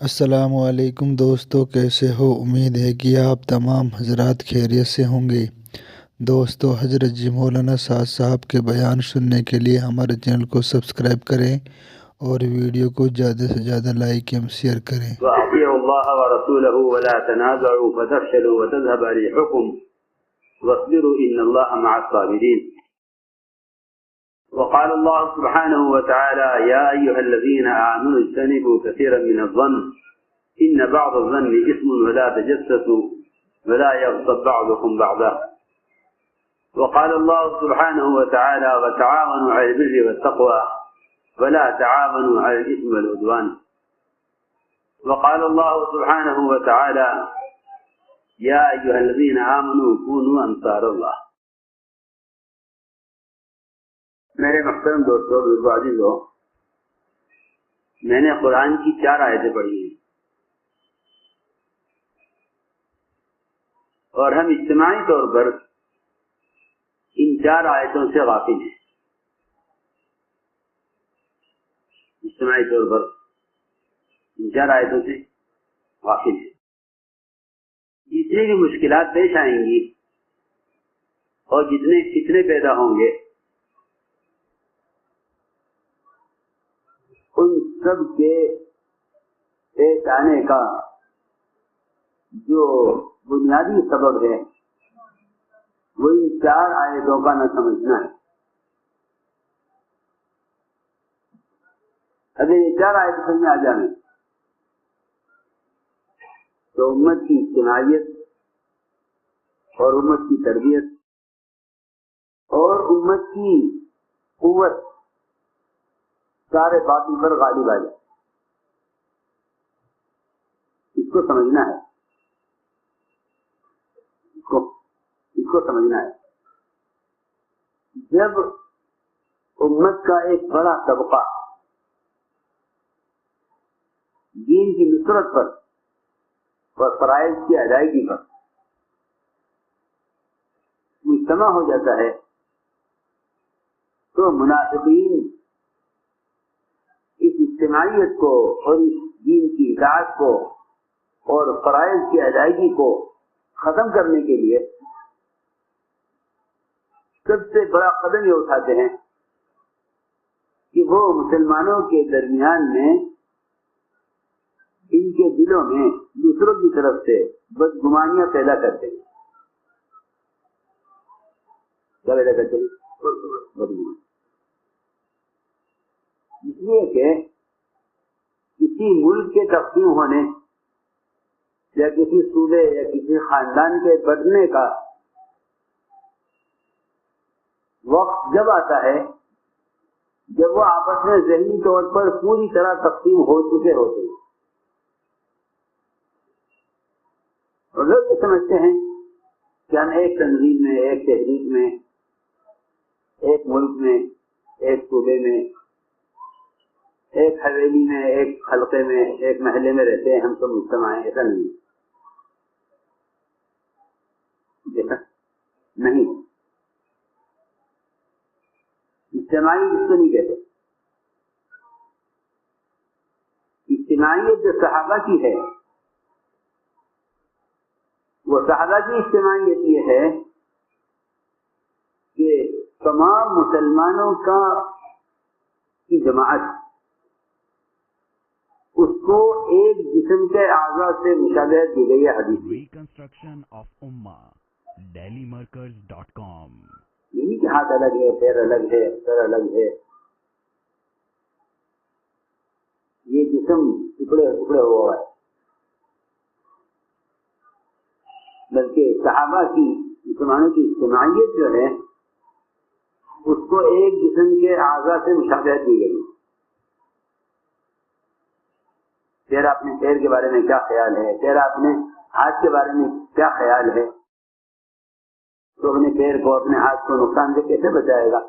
السلام علیکم دوستو، کیسے ہو؟ امید ہے کہ آپ تمام حضرات خیریت سے ہوں گے۔ دوستو، حضرت جی مولانا سعد صاحب کے بیان سننے کے لیے ہمارے چینل کو سبسکرائب کریں اور ویڈیو کو زیادہ سے زیادہ لائک اور شیئر کریں۔ وأطيعوا الله ورسوله ولا تنازعوا فتفشلوا وتذهب ريحكم واصبروا إن الله مع الصابرين. وقال الله سبحانه وتعالى يا أيها الذين آمنوا اجتنبوا كثيرا من الظن إن بعض الظن إثم ولا تجسسوا ولا يغتب بعضكم بعضا. وقال الله سبحانه وتعالى وتعاونوا على البر والتقوى ولا تعاونوا على الإثم والعدوان. وقال الله سبحانه وتعالى يا أيها الذين آمنوا كونوا أنصار الله. میرے محترم دوستو، بزرگ عزیزو، میں نے قرآن کی 4 آیتیں پڑھی ہیں اور ہم اجتماعی طور پر ان 4 آیتوں سے غافل ہیں۔ اجتماعی طور پر ان 4 آیتوں سے غافل ہیں۔ جتنی بھی مشکلات پیش آئیں گی اور جتنے فتنے پیدا ہوں گے، ان سب کے پیش آنے کا جو بنیادی سبب ہے وہ ان 4 آیتوں کا نہ سمجھنا ہے۔ اگر یہ 4 آیتیں سمجھ میں آ جائیں تو امت کی اجتماعیت اور امت کی تربیت اور امت کی قوت سارے باطل پر غالب آ جائے۔ اس کو سمجھنا ہے، اس کو سمجھنا ہے۔ جب امت کا ایک بڑا طبقہ دین کی نصرت پر اور فرائض کی ادائیگی پر مجتمع ہو جاتا ہے تو منافقین اس اجتماعیت کو اور اس دین کی اطاعت کو اور فرائض کی ادائیگی کو ختم کرنے کے لیے سب سے بڑا قدم یہ اٹھاتے ہیں کہ وہ مسلمانوں کے درمیان میں ان کے دلوں میں دوسروں کی طرف سے بدگمانیاں پیدا کرتے ہیں۔ کیا پیدا کرتے ہیں؟ بدگمانی۔ اس لیے کہ کسی ملک کے تقسیم ہونے یا کسی صوبے یا کسی خاندان کے بٹنے کا وقت جب آتا ہے جب وہ آپس میں ذہنی طور پر پوری طرح تقسیم ہو چکے ہوتے ہیں، اور لوگ یہ سمجھتے ہیں کہ ہم ایک تنظیم میں، ایک تحریک میں، ایک ملک میں، ایک صوبے میں، ایک حویلی میں، ایک حلقے میں، ایک محلے میں رہتے ہیں، ہم سب مجتمع ہیں۔ ایسا نہیں، ایسا نہیں۔ اجتماعی جس کو نہیں کہتے۔ اجتماعیت جو صحابہ کی ہے، وہ صحابہ کی اجتماعیت یہ ہے کہ تمام مسلمانوں کی جماعت اس کو ایک جسم کے اعضاء سے مشابہت دی گئی ہے حدیث میں۔ ریکنسٹرکشن آف امہ dailymarkers.com۔ یہ نہیں کہ ہاتھ الگ ہے، پیر الگ ہے، سر الگ ہے، یہ جسم ٹکڑے ٹکڑے ہوا ہے، بلکہ صحابہ کی مسلمانوں کی اجتماعیت جو ہے اس کو ایک جسم کے اعضاء سے مشابہت دی گئی۔ تیرا اپنے پیر کے بارے میں کیا خیال ہے، تیرا اپنے ہاتھ کے بارے میں کیا خیال ہے، تو اپنے پیر کو اپنے ہاتھ کو نقصان سے کیسے بچائے گا؟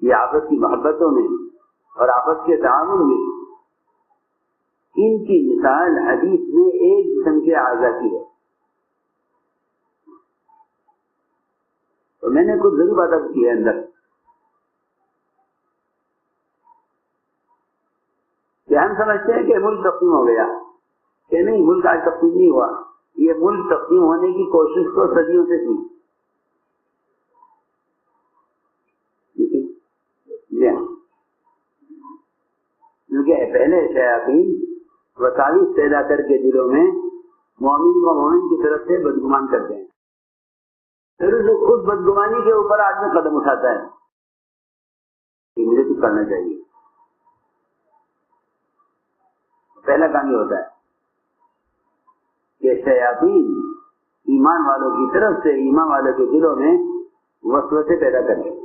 یہ آپس کی محبتوں میں اور آپس کے تعاون میں ان کی مثال حدیث میں ایک جسم کے اعضاء کی ہے۔ تو میں نے کچھ ضرور باتیں کی ہے اندر کہ ہم سمجھتے ہیں کہ ملک تقسیم ہو گیا، کہ نہیں، ملک آج تقسیم نہیں ہوا، یہ ملک تقسیم ہونے کی کوشش تو صدیوں سے تھی. کیونکہ پہلے شیاطین وساوس پیدا کر کے دلوں میں مومن و مومن کی طرف سے بدگمان کرتے ہیں، پھر اسے خود بدگمانی کے اوپر آدمی قدم اٹھاتا ہے کہ مجھے کچھ کرنا چاہیے. پہلا کام یہ ہوتا ہے کہ شیاطین ایمان والوں کی طرف سے ایمان والوں کے دلوں میں وسوسے پیدا کرتے ہیں،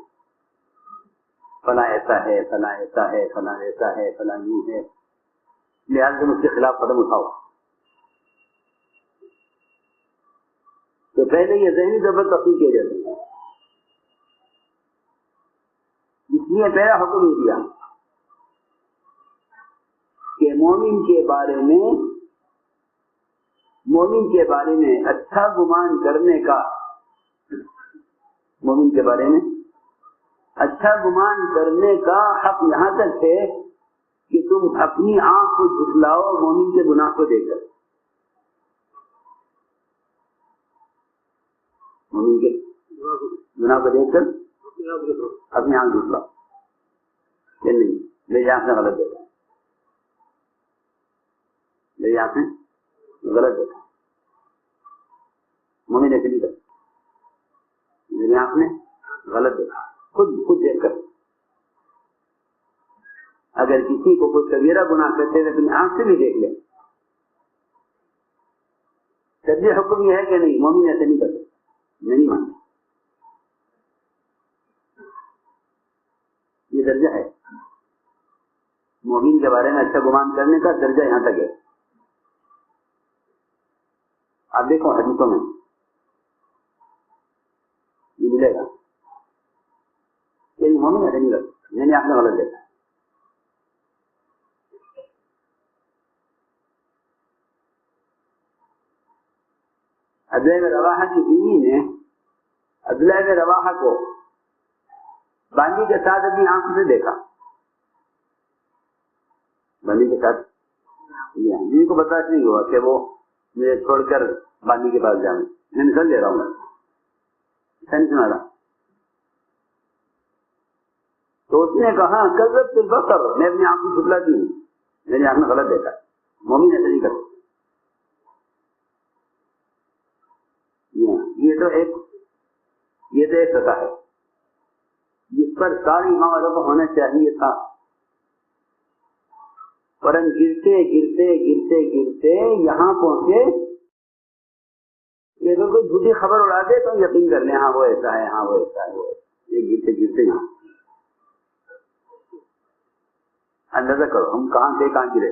فلاں ایسا ہے، فلاں ایسا ہے، فلاں ایسا ہے، فلاں یوں ہے، لہٰذا تم اس کے خلاف قدم اٹھاؤ. تو پہلے یہ ذہنی ضرورت تقسیم کیے جاتے ہیں، اس لیے پہلا حکم یہ دیا کہ مومن کے بارے میں اچھا گمان کرنے کا، مومن کے بارے میں اچھا گمان کرنے کا حق یہاں تک ہے کہ تم اپنی آنکھ کو جھٹلاؤ مومن کے گناہ کو دیکھ کر. مومن کے گناہ کو دیکھ کر اپنی آنکھ جھٹلاؤ، یہ نہیں، میری آنکھ نے غلط دیکھا، میری آنکھ نے غلط دیکھا، مومن ایسے نہیں کرتا، میری آنکھ نے غلط دیکھا. خود دیکھ کر اگر کسی کو کوئی کبیرہ گناہ کرتے ہوئے اپنی آنکھ سے بھی دیکھ لیں، تب یہ حکم یہ ہے کہ نہیں، مومن ایسے نہیں کرتے، میں نہیں مانتا. یہ درجہ ہے مومن کے بارے میں اچھا گمان کرنے کا، درجہ یہاں تک ہے. آپ دیکھو حدیثوں میں یہ ملے گا کہ مومن ایسے نہیں کرتے، میں نے آپ نے غلط دیکھا. عبداللہ بن رواحہ کی بیوی نے عبداللہ بن رواحہ کو باندی کے ساتھ اپنی آنکھ سے دیکھا، باندی کے ساتھ. بیوی کو برداشت نہیں ہوا کہ وہ مجھے چھوڑ کر باندی کے پاس جائیں، میں نکل دے رہا ہوں، ایسا نہیں سنا رہا. تو اس نے کہا کذبت البصر، میں اپنی آنکھ کو جھٹلاتی ہوں، میری آنکھ نے غلط دیکھا. مومن ایسے نہیں کرتے. یہ تو ایک سطح ہے جس پر ساری امام والوں کو ہونا چاہیے تھا، پر ہم گرتے گرتے گرتے گرتے یہاں پہنچے کہ اگر کوئی جھوٹی خبر اڑا دے تو یقین کر لیں ہاں وہ ایسا ہے، ہاں وہ ایسا ہے، وہ یہ گرتے گرتے یہاں. اندازہ کرو ہم کہاں سے کہاں گرے،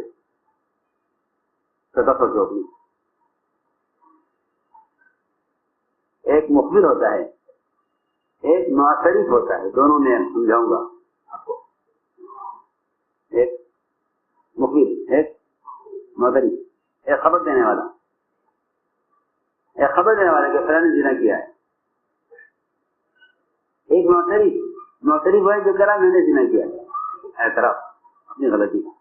سطح پر چوکی. ایک مخبر ہوتا ہے، ایک معترف ہوتا ہے، دونوں میں سمجھاؤں گا آپ کو. ایک مخبر، ایک معترف، ایک خبر دینے والا، ایک خبر دینے والا کہ فلاں نے زنا کیا ہے. ایک معترف ہے جو کرا میں نے زنا کیا ہے، اعتراف اپنی غلطی کا.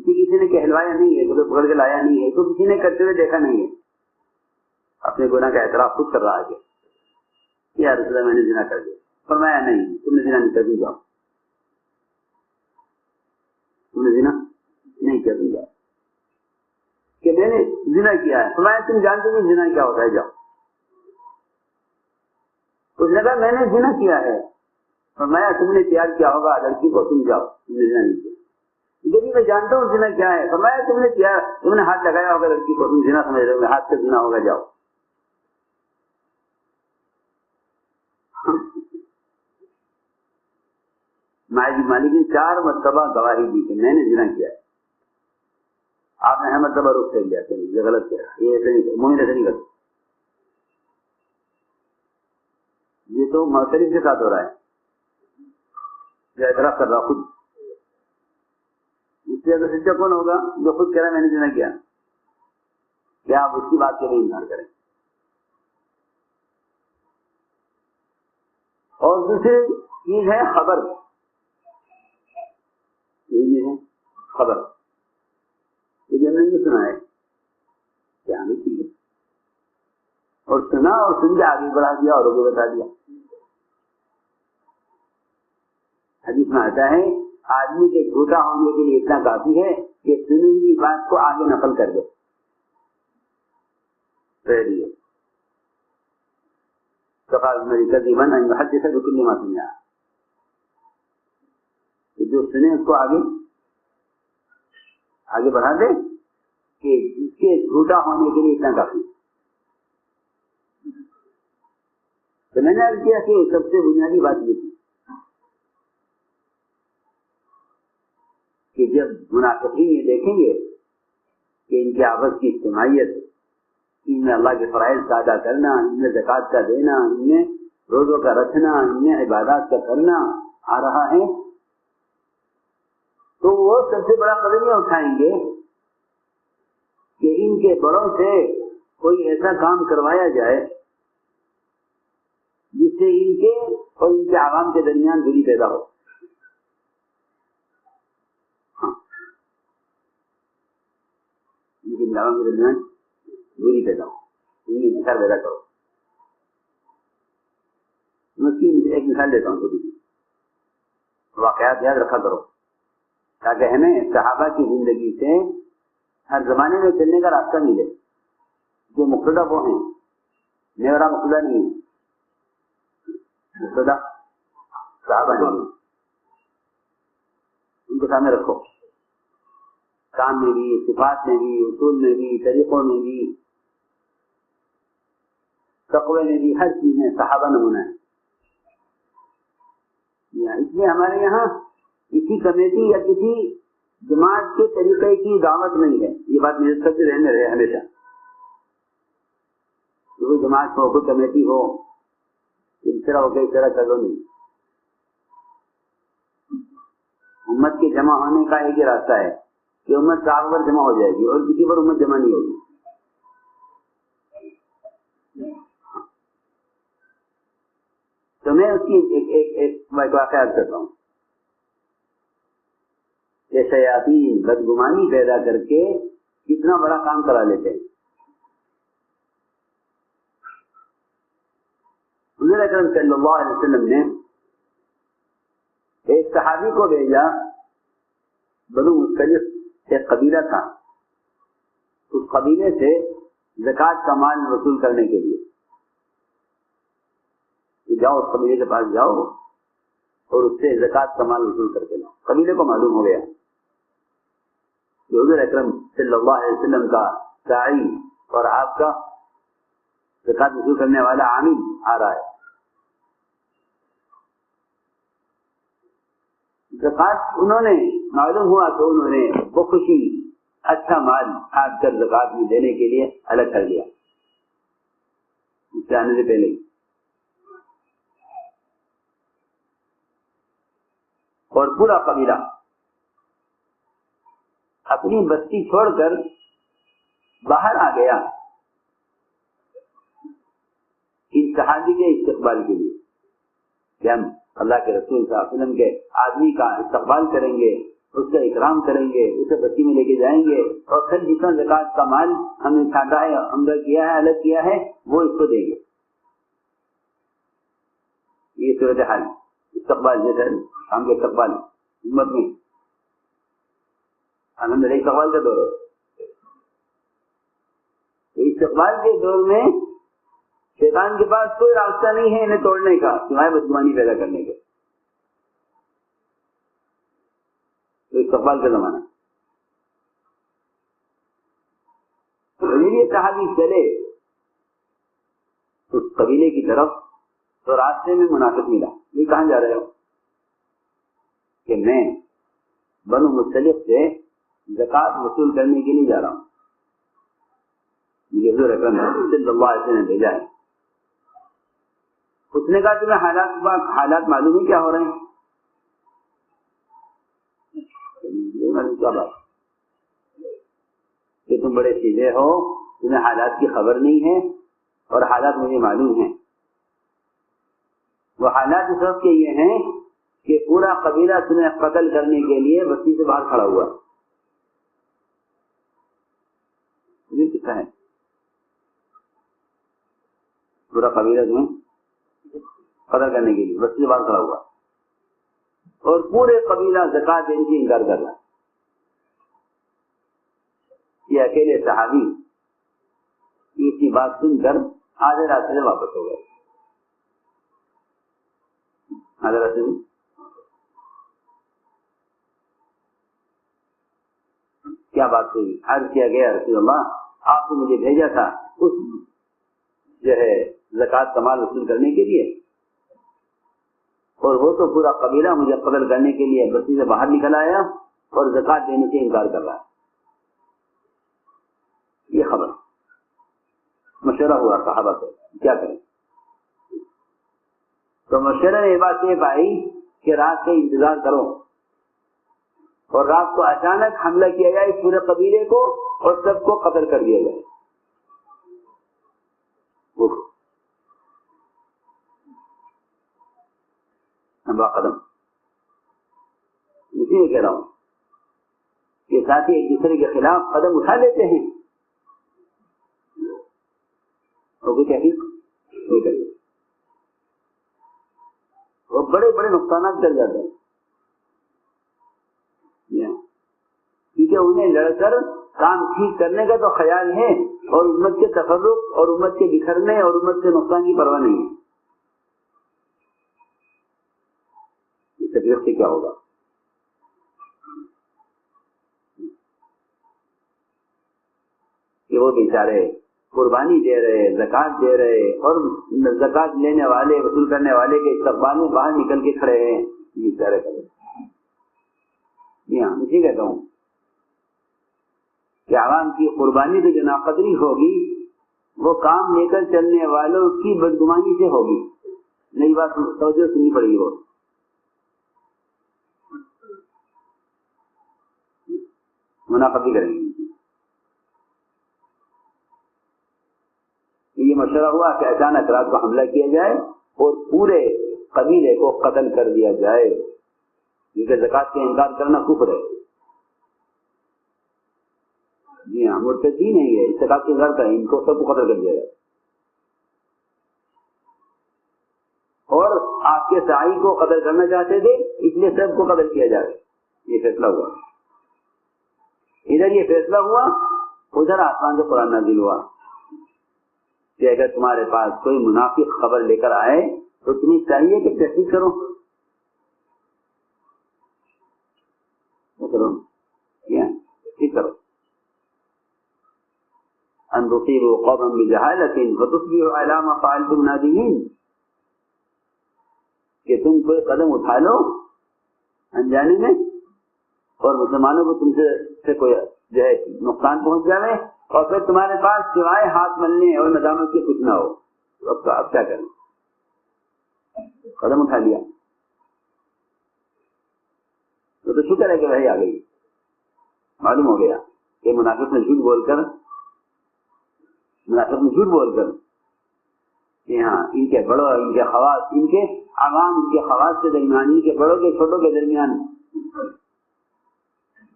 کسی نے کہلوایا نہیں ہے، کوئی پکڑ کے لایا نہیں ہے، تو کسی نے کرتے ہوئے دیکھا نہیں ہے، اپنے گناہ کا اعتراف خود کر رہا ہے کہ یا رسول اللہ میں نے زنا کر دیا. فرمایا نہیں، تم نے زنا نہیں کر دیا، تم نے زنا نہیں کر دیا، کہ میں نے زنا کیا ہے. فرمایا تم جانتے نہیں زنا کیا ہوتا ہے، جاؤ. اس نے کہا میں نے زنا کیا ہے. فرمایا تم نے پیار کیا ہوگا لڑکی کو، تم جاؤ، تم نے زنا نہیں کیا. لیکن میں جانتا ہوں زنا کیا ہے. فرمایا تم نے پیار، تم نے ہاتھ لگایا ہوگا لڑکی کو، تم زنا سمجھ رہے ہو، ہاتھ سے زنا ہوگا، جاؤ. مالک نے 4 مرتبہ گواہی دی کہ میں نے زنا کیا ہے. آپ نے ہر مرتبہ روک کر دیا کہ یہ غلط کیا، یہ ایسے نہیں، مومن ایسے نہیں کرتے. یہ تو معترف کے ساتھ ہو رہا ہے جو اعتراف کر رہا خود. اس سے اگر سچا کون ہوگا جو خود کہہ رہا ہے میں نے زنا کیا؟ کیا آپ اس کی بات کے لیے انکار کریں؟ اور دوسری چیز ہے خبر. خبر یہ ہم نے نہیں سنا ہے کہ ہمیں ٹھیک ہے، اور سنا اور سن کے آگے بڑھا دیا اور آگے بتا دیا. حدیث میں آتا ہے آدمی کے جھوٹا ہونے کے لیے اتنا کافی ہے کہ سنی ہوئی بات کو آگے نقل کر دے. جو سنے اس کو آگے بڑھا دے کہ اس کے جھوٹا ہونے کے لیے اتنا کافی. تو میں نے عرض کیا کہ سب سے بنیادی بات یہ تھی کہ جب منافقین یہ دیکھیں گے کہ ان کے آپس کی اجتماعیت، ان میں اللہ کے فرائض کا ادا کرنا، ان میں زکوٰۃ کا دینا، ان میں روزوں کا رکھنا، ان میں عبادات کا کرنا آ رہا ہے، تو وہ سب سے بڑا قدم یہ اٹھائیں گے کہ ان کے بڑوں سے کوئی ایسا کام کروایا جائے جس سے ان کے اور ان کے عوام کے درمیان دوری پیدا ہو. ان کے عوام کے درمیان دوری پیدا ہو، ان میں انتشار پیدا کرو. میں ایک مثال دیتا ہوں چھوٹی سی، واقعات یاد رکھا کرو تاکہ ہمیں صحابہ کی زندگی سے ہر زمانے میں چلنے کا راستہ ملے. جو مقتدی وہ ہیں، میرا مقتدی نہیں ہے، مقتدی صحابہ نہیں، ان کو سامنے رکھو، کام میں بھی، صفات میں بھی، اصول میں بھی، طریقوں میں بھی، تقوی میں بھی، ہر چیز میں صحابہ نمونہ ہے. اس لیے ہمارے یہاں کسی کمیٹی یا کسی جماعت کے طریقے کی دعوت نہیں ہے. یہ بات میرے سب سے رہنے رہے ہمیشہ. کوئی جماعت ہو، کوئی کمیٹی ہو، اس طرح ہو کے اس طرح کر دو نہیں. امت کے جمع ہونے کا ایک ہی راستہ ہے کہ امت صاحب پر جمع ہو جائے گی اور کسی پر امت جمع نہیں ہوگی. تو میں اس کی ایک واقعہ کرتا ہوں کہ شیاطین بدگمانی پیدا کر کے کتنا بڑا کام کرا لیتے ہیں. حضور اکرم صلی اللہ علیہ وسلم نے ایک صحابی کو بھیجا، بنو مختلف ایک قبیلہ تھا، اس قبیلے سے زکوٰۃ کا مال وصول کرنے کے لیے. جاؤ اس قبیلے کے پاس جاؤ اور اس سے زکوٰۃ کا مال وصول کر کے لاؤ. قبیلے کو معلوم ہو گیا کہ حضور اکرم صلی اللہ علیہ وسلم کا داعی اور آپ کا زکوٰۃ وصول کرنے والا عامل آ رہا ہے. زکوٰۃ انہوں نے معلوم ہوا تو انہوں نے بخوشی اچھا مال کھاد کر زکوٰۃ میں دینے کے لیے الگ کر لیا اس سے آنے سے پہلے ہی. اور پورا قبیلہ اپنی بستی چھوڑ کر باہر آ گیا ان صحابی کے استقبال کے لیے کہ ہم اللہ کے رسول صلی اللہ علیہ وسلم کے آدمی کا استقبال کریں گے، اس کا اکرام کریں گے، اسے بستی میں لے کے جائیں گے اور پھر جتنا زکوٰۃ کا مال ہم نے چھانٹا ہے، عمدہ کیا ہے، الگ کیا ہے، وہ اس کو دیں گے. یہ صورت حال استقبال جیسے ہم کے استقبال امت میں الحمد للہ استقبال کا دور ہے. استقبال کے دور میں شیطان کے پاس کوئی راستہ نہیں ہے انہیں توڑنے کا سوائے بدگمانی پیدا کرنے کے. تو استقبال کا زمانہ. یہ صحابی چلے اس قبیلے کی طرف تو راستے میں منافق ملا. یہ کہاں جا رہے ہو؟ کہ میں بنو مختلف سے زکوٰۃ وصول کرنے کے لیے جا رہا ہوں، مجھے حضور اکرم صلی اللہ علیہ وسلم نے بھیجا ہے. اس نے کہا تمہیں حالات معلوم ہے کیا ہو رہے ہیں؟ کیا بات کہ تم بڑے سیدھے ہو، تمہیں حالات کی خبر نہیں ہے اور حالات مجھے معلوم ہیں. وہ حالات اس وقت کے یہ ہیں کہ پورا قبیلہ تمہیں قتل کرنے کے لیے بستی سے باہر کھڑا ہوا. پورا قبیلہ تمہیں قتل کرنے کے لیے بس سے باہر کھڑا ہوا اور پورے قبیلہ زکات دینے سے انکار کر رہا. یہ اکیلے صحابی اس کی بات سن کر آدھے راستے سے واپس ہو گئے. آدھے راستے میں کیا بات ہوئی؟ عرض کیا گیا رسول اللہ آپ نے مجھے بھیجا تھا اس جو ہے زکات کا مال وصول کرنے کے لیے اور وہ تو پورا قبیلہ مجھے قتل کرنے کے لیے بستی سے باہر نکل آیا اور زکات دینے سے انکار کر رہا ہے. یہ خبر مشورہ ہوا صحابہ سے کیا کریں. تو مشورہ نے یہ بات یہ پائی کہ رات کا انتظار کرو اور رات کو اچانک حملہ کیا جائے اس پورے قبیلے کو اور سب کو قتل کر دیا جائے. قدم اسی میں کہہ رہا ہوں کہ ساتھی ایک دوسرے کے خلاف قدم اٹھا لیتے ہیں اور کوئی تحقیق نہیں کرتے اور بڑے بڑے نقصانات کر جاتے ہیں کیونکہ انہیں لڑ کر کام ٹھیک کرنے کا تو خیال ہے اور امت کے تفرق اور امت کے بکھرنے اور امت کے نقصان کی پرواہ نہیں ہے. طبیعت سے کیا ہوگا؟ کہ وہ بیچارے قربانی دے رہے زکات دے رہے اور زکات لینے والے وصول کرنے والے کے استقبال میں باہر نکل کے کھڑے ہیں بیچارے کرے. ہاں اسی کہتا ہوں کہ عوام کی قربانی کی جو ناقدری ہوگی وہ کام لے کر چلنے والوں کی بدگمانی سے ہوگی. نئی بات توجہ سننی پڑے گی. وہ منافقت کریں گے. یہ مشورہ ہوا کہ اچانک رات کو حملہ کیا جائے اور پورے قبیلے کو قتل کر دیا جائے کیونکہ زکات کا انکار کرنا کفر ہے. جی ہاں مرتدین نہیں ہے زکات کے انکار کریں ان کو سب کو قتل کر دیا جائے. اور آپ کے سائی کو قتل کرنا چاہتے تھے اس لیے سب کو قتل کیا جائے. یہ فیصلہ ہوا. ادھر یہ فیصلہ ہوا ادھر آسمان سے قرآن نازل ہوا کہ اگر تمہارے پاس کوئی منافق خبر لے کر آئے تو تمہیں چاہیے کہ تحقیق کرو. ٹھیک کرو. ان تصيبوا قوما بجهالة فتصبحوا على ما فعلتم نادمين. کہ تم کوئی قدم اٹھا لو انجانے میں اور مسلمانوں کو تم سے کوئی جو ہے نقصان پہنچ جائے اور پھر تمہارے پاس سوائے ہاتھ ملنے اور ندامت کے کچھ نہ ہو. اب کیا کریں؟ قدم اٹھا لیا تو شکر ہے کہ وہی آ گئی. معلوم ہو گیا کہ منافق نے جھوٹ بول کر کہ ہاں ان کے بڑوں ان کے خواص ان کے عوام ان کے خواص کے درمیان ان کے بڑوں کے چھوٹوں کے درمیان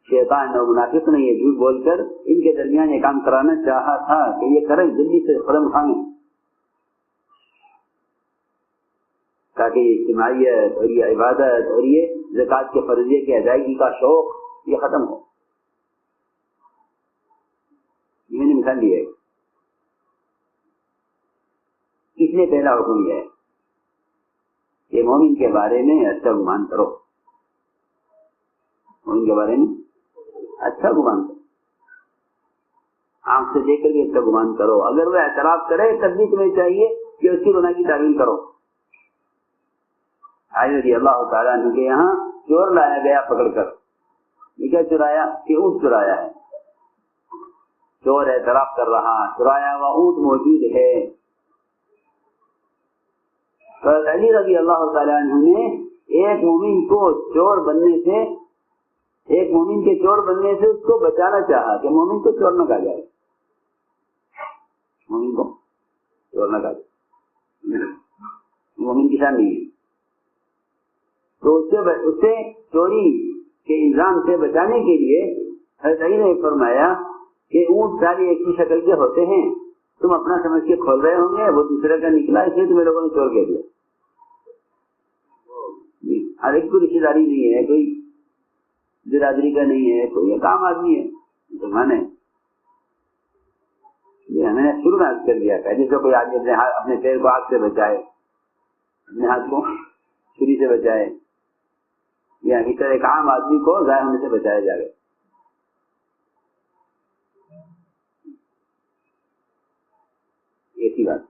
شیطان اور منافق نے یہ جھوٹ بول کر ان کے درمیان یہ کام کرانا چاہا تھا کہ یہ کریں جلدی سے قدم اٹھائیں تاکہ یہ اجتماعیت اور یہ عبادت اور یہ زکات کے فرضیے کی ادائیگی کا شوق یہ ختم ہو. میں نے مثال دی ہے. اس لیے پہلا حکم یہ ہے کہ مومن کے بارے میں اچھا گمان کرو. مومن کے بارے میں اچھا گمان کرو. آنکھ سے دیکھ کر بھی اچھا گمان کرو. اگر وہ اعتراف کرے تب بھی تمہیں چاہیے کہ اس کی گناہ کی تعویل کرو. عائشہ رضی اللہ تعالیٰ عنہ کے یہاں چور لایا گیا پکڑ کر. یہ کیا چرایا؟ کہ اونٹ چرایا ہے. چور اعتراف کر رہا چرایا ہوا اونٹ موجود ہے. علی رضی اللہ تعالیٰ عنہ نے ایک مومن کو چور بننے سے اس کو بچانا چاہا کہ مومن کو چور نہ کہا جائے. مومن کو چور نہ کہا جائے. مومن کی شان نہیں ہے. تو اسے چوری کے الزام سے بچانے کے لیے حضرت علی نے فرمایا کہ اونٹ سارے ایک ہی شکل کے ہوتے ہیں تم اپنا سمجھ کے کھول رہے ہوں گے، وہ دوسرے کا نکلا، اس لیے تمہیں لوگوں نے چور کہہ دیا. ہر ایک کو رشتے داری نہیں ہے، کوئی برادری کا نہیں ہے، کوئی ایک عام آدمی ہے. مسلمان ہے. یہ ہمیں نے شروع میں کر دیا تھا، جیسے کوئی آدمی اپنے پیر کو آگ سے بچائے، اپنے ہاتھ کو چھری سے بچائے، یا اس طرح ایک عام آدمی کو ضائع ہونے سے بچایا جائے. ایسی بات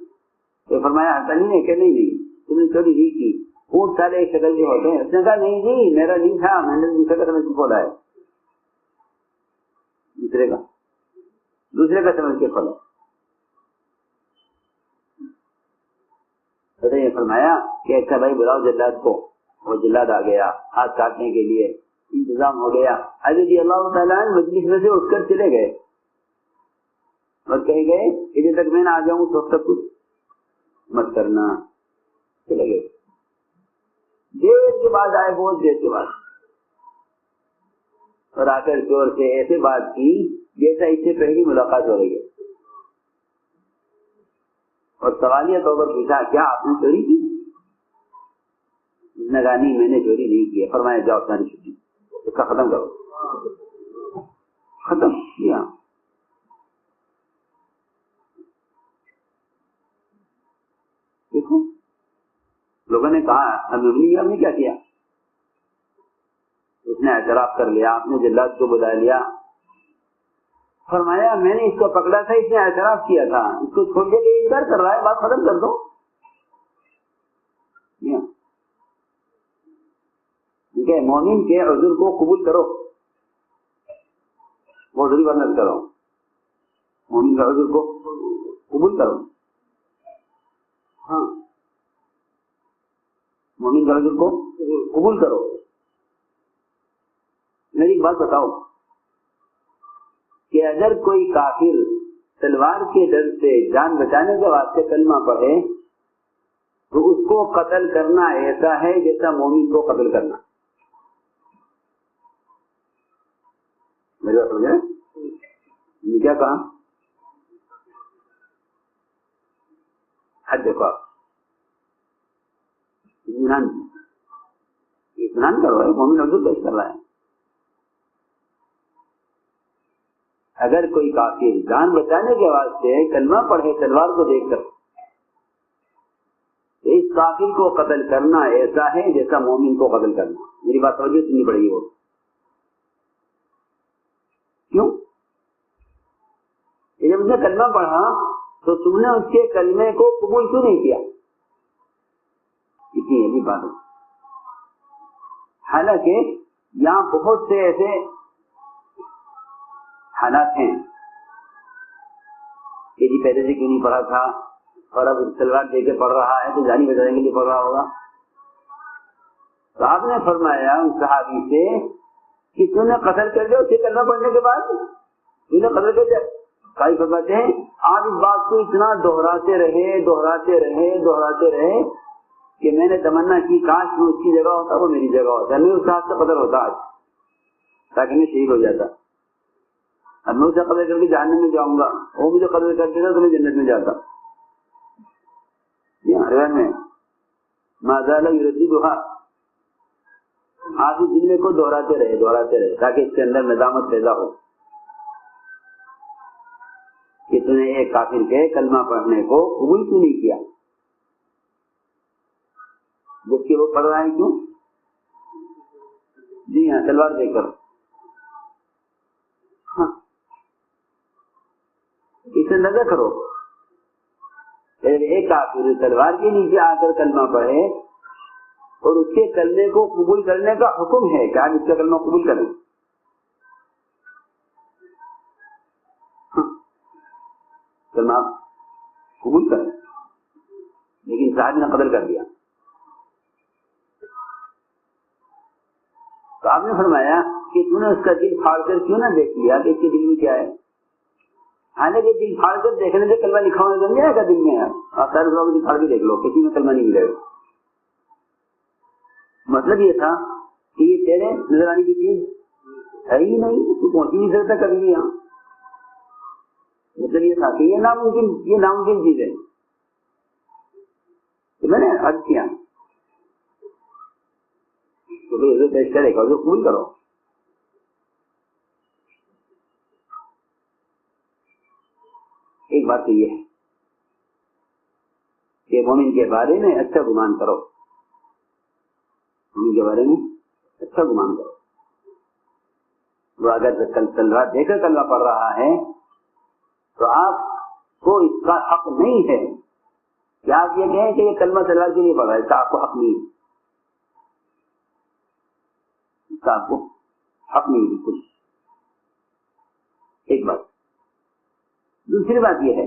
تو فرمایا ایسا نہیں ہے کہ نہیں تم نے چوری نہیں کی. بہت سارے شکل جو ہوتے ہیں، اس نے کہا نہیں جی میرا نہیں تھا، میں نے دوسرے کا سمجھ کے کھولا ہے. دوسرے کا سمجھ کے کھولا. تو یہ فرمایا کہ اچھا بھائی بلاؤ جلاد کو. وہ جلاد آ گیا ہاتھ کاٹنے کے لیے، انتظام ہو گیا. حضرت اللہ تعالیٰ مجلس میں سے اٹھ کر چلے گئے اور کہے گئے ادھر تک میں نہ آ جاؤں تو سب کچھ مت کرنا. چلے گئے. دیر کے بعد آئے، بہت دیر کے بعد، اور آ کر چور سے ایسے بات کی جیسا اس سے پہلی ملاقات ہو رہی ہے، اور سوالیہ طور پر پوچھا کیا آپ نے چوری کی؟ اس نے کہا نہیں میں نے چوری نہیں کی. فرمایا جاؤ تمہاری چھٹی، اس کا ختم کرو. ختم کیا. دیکھو لوگوں نے کہا ہم نے کیا کیا؟ اس نے اعتراف کر لیا، آپ نے جلاد کو بلا لیا. فرمایا میں نے اس کو پکڑا تھا، اس نے اعتراف کیا تھا، اس کو چھوڑ کے انکار کر رہا ہے، بات ختم کر دو. ٹھیک ہے، مومن کے عذر کو قبول کرو، وہ عذر ورنت کرو. مومن کا عذر کو قبول کرو. ہاں مومن کا عذر کو قبول کرو. میری ایک بات بتاؤ کہ اگر کوئی کافر تلوار کے ڈر سے جان بچانے کے واسطے کلمہ پڑھے تو اس کو قتل کرنا ایسا ہے جیسا مومن کو قتل کرنا. میری بات سمجھے؟ میں کیا کہا؟ حد دیکھو، اطمینان کر رہا ہے، مومن عذر پیش کر رہا ہے. اگر کوئی کافر جان بچانے کے واسطے کلمہ پڑھے تلوار کو دیکھ کر، اس کافر کو قتل کرنا ایسا ہے جیسا مومن کو قتل کرنا. میری بات توجہ سننی پڑے گی. وہ کیوں؟ جب اس نے کلمہ پڑھا تو تم نے اس کے کلمے کو قبول کیوں نہیں کیا؟ اتنی عجیب بات ہے. حالانکہ یہاں بہت سے ایسے حالات ہیں کہ جی پہلے سے کیوں نہیں پڑھا تھا اور اب تلوار دے کے پڑھ رہا ہے تو جانی بچانے کے لیے پڑھ رہا ہوگا. تو آپ نے فرمایا ان صحابی سے کہ تم نے قتل کر دیا اسے کلمہ پڑھنے کے بعد، تم نے قتل کر دیا. بھائی فرماتے ہیں آپ اس بات کو اتنا دہراتے رہے کہ میں نے تمنا کی کاش میں اس کی جگہ ہوتا، وہ میری جگہ ہوتا، میں اس کا حادثہ قتل ہوتا آج، تاکہ میں شہید ہو جاتا. اب میں اسے قتل کر کے جہنم میں جاؤں گا، وہ مجھے قتل کر دیتا تو میں جنت میں جاتا. روایت میں ما زال یرددها، آپ اس جملے کو دہراتے رہے تاکہ اس کے اندر ندامت پیدا ہو کہ تم نے ایک کافر کے کلمہ پڑھنے کو قبول کیوں نہیں کیا، جبکہ وہ پڑھ رہا ہے. کیوں؟ جی ہاں تلوار دے کر. اسے نظر کرو، ایک کافر تلوار کے نیچے آ کر کلمہ پڑھے اور اس کے کلمے کو قبول کرنے کا حکم ہے کہ آپ اس کا کلمہ قبول کریں. کلمہ قبول کریں، لیکن صاحب نے قتل کر دیا. تو آپ نے فرمایا کہ تم نے اس کا دل پھاڑ کر کیوں نہ دیکھ لیا کہ اس کے دل میں کیا ہے. حالانکہ دل پھاڑ کر دیکھنے سے کلمہ لکھا ہونا نہیں آئے گا دل میں. آپ سارے لوگ دل پھاڑ کے دیکھ لو، کسی میں کلمہ نہیں ملے گا. مطلب یہ تھا کہ یہ تیرے نظر آنے کی چیز ہے ہی نہیں، تو پہنچ نہیں سکتا کبھی بھی. یہاں مطلب یہ تھا کہ یہ ناممکن چیز ہے. تو میں نے عرض کیا تو پھر پیش کرے گا جو قبول کرو. ایک بات تو یہ ہے کہ مومن کے بارے میں اچھا گمان کرو. مومن کے بارے میں اچھا گمان کرو. وہ اگر کل رات دیکھ کر کلمہ پڑھ رہا ہے تو آپ کو اس کا حق نہیں ہے کہ آپ یہ کہیں کہ یہ کلمہ تلوار کے لیے پڑھ رہا ہے. اس کا آپ کو حق نہیں ہے. اس کا آپ کو حق نہیں بالکل. ایک بات. دوسری بات یہ ہے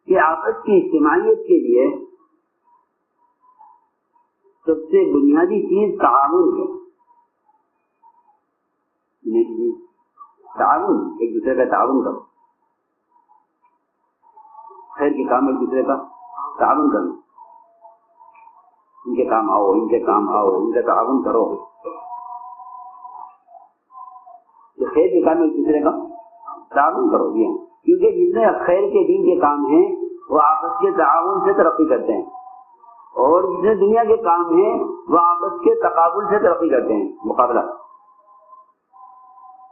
کہ آپس کی اجتماعیت کے لیے سب سے بنیادی چیز تعاون ہے. تعاون، ایک دوسرے کا تعاون کرو. خیر کے کام ایک دوسرے کا تعاون کرو. ان کے کام آؤ، ان کے کام آؤ، ان کا تعاون کرو. تو خیر کے کام ایک دوسرے کا تعاون کرو. کیونکہ جتنے خیر کے دین کے کام ہیں وہ آپس کے تعاون سے ترقی کرتے ہیں، اور جتنے دنیا کے کام ہیں وہ آپس کے تقابل سے ترقی کرتے ہیں. مقابلہ،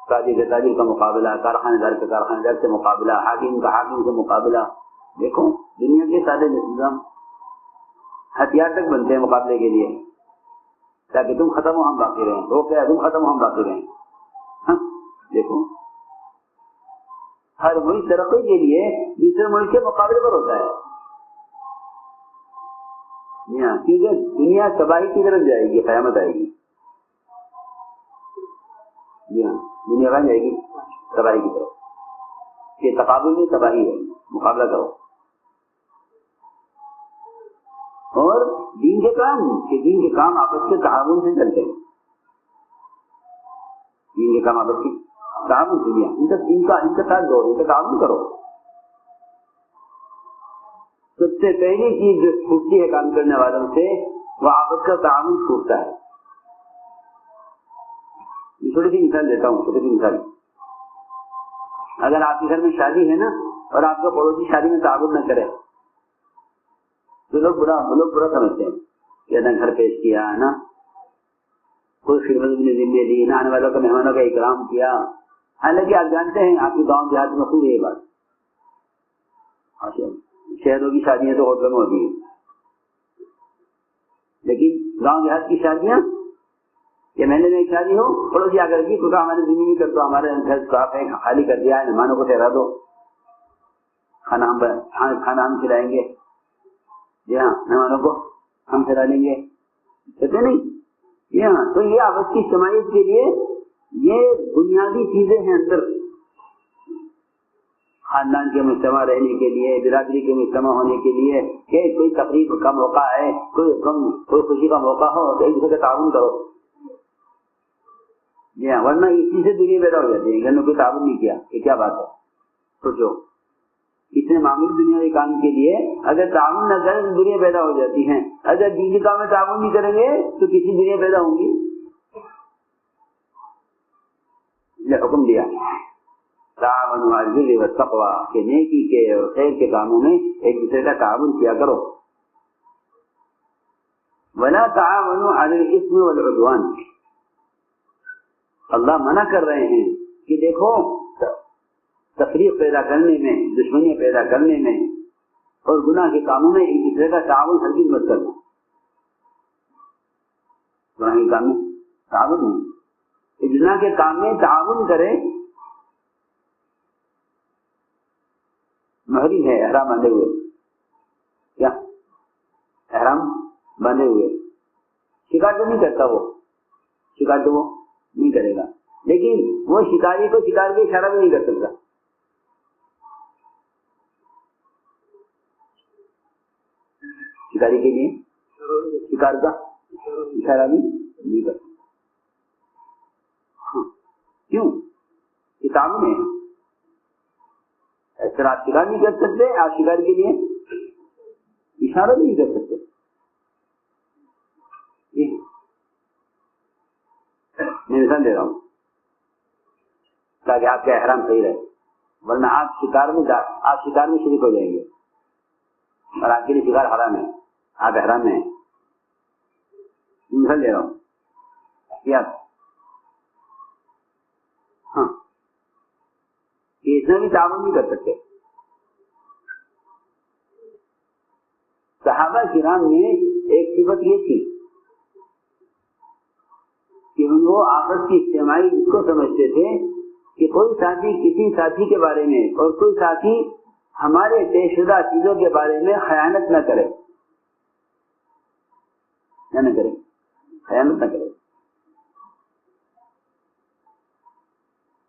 تاجر سے تاجر کا مقابلہ، کارخانے دار کا کارخانے دار سے مقابلہ، حاکم کا حاکم سے مقابلہ. دیکھو دنیا کے سارے نظام ہتھیار تک بنتے ہیں مقابلے کے لیے، تاکہ تم ختم ہو ہم باقی رہیں. وہ کیا تم ختم ہو ہم باقی رہیں. دیکھو ہر ملک ترقی کے لیے دوسرے ملک کے مقابلے پر ہوتا ہے. کیونکہ دنیا تباہی کی طرف جائے گی، قیامت آئے گی. دنیا کہاں جائے گی؟ تباہی کی طرف. کہ تقابل میں تباہی ہے، مقابلہ کرو. اور دین کے کام آپس کے تعاون سے چلتے ہیں. دین کے کام آپس کے تعاون سے لیا ان کا ساتھ دو، ان کا تعاون کرو. سب سے پہلی چیز جو چھوٹتی ہے کام کرنے والوں سے وہ آپس کا تعاون چھوٹتا ہے. چھوٹی سی مثال دیتا ہوں، چھوٹی سی مثال. اگر آپ کے گھر میں شادی ہے نا اور آپ کا پڑوسی شادی میں تعاون نہ کرے تو لوگ برا سمجھتے ہیں کہ نہ گھر پیش کیا، نہ کوئی خدمت نے ذمہ دی، نہ آنے والوں کا مہمانوں کا اکرام کیا. حالانکہ آپ جانتے ہیں آپ کے گاؤں دیہات میں خوب یہ بات. شہروں کی شادیاں تو ہوٹلوں میں ہوتی ہیں، لیکن گاؤں دیہات کی شادیاں کہ مہینے میں ایک شادی ہو، پڑوسی آ کر کی تو ہمارے زمین کر دو، ہمارے گھر صاف ہے، خالی کر دیا ہے، مہمانوں کو ٹھہرا دو، کھانا ہم کھلائیں گے. جی ہاں، مہمانوں کو ہم ٹھہرا لیں گے. کہتے نہیں جی ہاں. تو یہ آپس کی اجتماعیت کے لیے یہ بنیادی چیزیں ہیں اندر. خاندان کے مجتمع رہنے کے لیے، برادری کے مجتمع ہونے کے لیے، کہ کوئی تقریب کا موقع ہے، کوئی خوشی کا موقع ہو تو ایک دوسرے کا تعاون کرو. جی ہاں، ورنہ اسی سے دنیا پیدا ہو جاتی ہے. گھر میں کوئی تعاون نہیں کیا، یہ کیا بات ہے؟ سوچو اتنے معمولی دنیا کے کام کے لیے اگر تعاون نہ کریں تو دنیا پیدا ہو جاتی ہیں. اگر دینی کام میں تعاون نہیں کریں گے تو کسی دنیا پیدا ہوں گی. یہ حکم دیا تعاون علی البر والتقوی کہ نیکی کے اور خیر کے کاموں میں ایک دوسرے کا تعاون کیا کرو. ولا تعاونوا علی الاثم والعدوان. اللہ منع کر رہے ہیں کہ دیکھو تفریق پیدا کرنے میں، دشمنیاں پیدا کرنے میں اور گناہ کے کاموں میں ایک دوسرے کا تعاون ہرگز مت کرنا. گناہ کے کام میں تعاون نہیں. گناہ کے کام میں تعاون کرے. محرم ہے احرام باندھے ہوئے، کیا احرام باندھے ہوئے شکار تو نہیں کرتا، وہ شکار تو وہ نہیں کرے گا، لیکن وہ شکاری کو شکار کے اشارہ بھی نہیں کر سکتا. شکاری کے لیے شکار کا اشارہ بھی نہیں کر سکتا. کیوں؟ کتاب میں اس طرح آپ شکار نہیں کر سکتے، آپ شکار کے لیے اشارہ بھی نہیں کر سکتے. میں مثال دے رہا ہوں تاکہ آپ کا احرام صحیح رہے، ورنہ آپ شکار میں شریک ہو جائیں گے اور آپ کے لیے شکار حرام ہے، آپ احرام میں ہیں. مثال دے رہا ہوں احتیاط. ہاں کہ اس میں بھی تعاون نہیں کر سکتے. صحابہ کرام میں ایک صفت یہ تھی کہ وہ آپس کی اجتماعی اس کو سمجھتے تھے کہ کوئی ساتھی کسی ساتھی کے بارے میں اور کوئی ساتھی ہمارے طے شدہ چیزوں کے بارے میں خیانت نہ کرے، خیانت نہ کرے.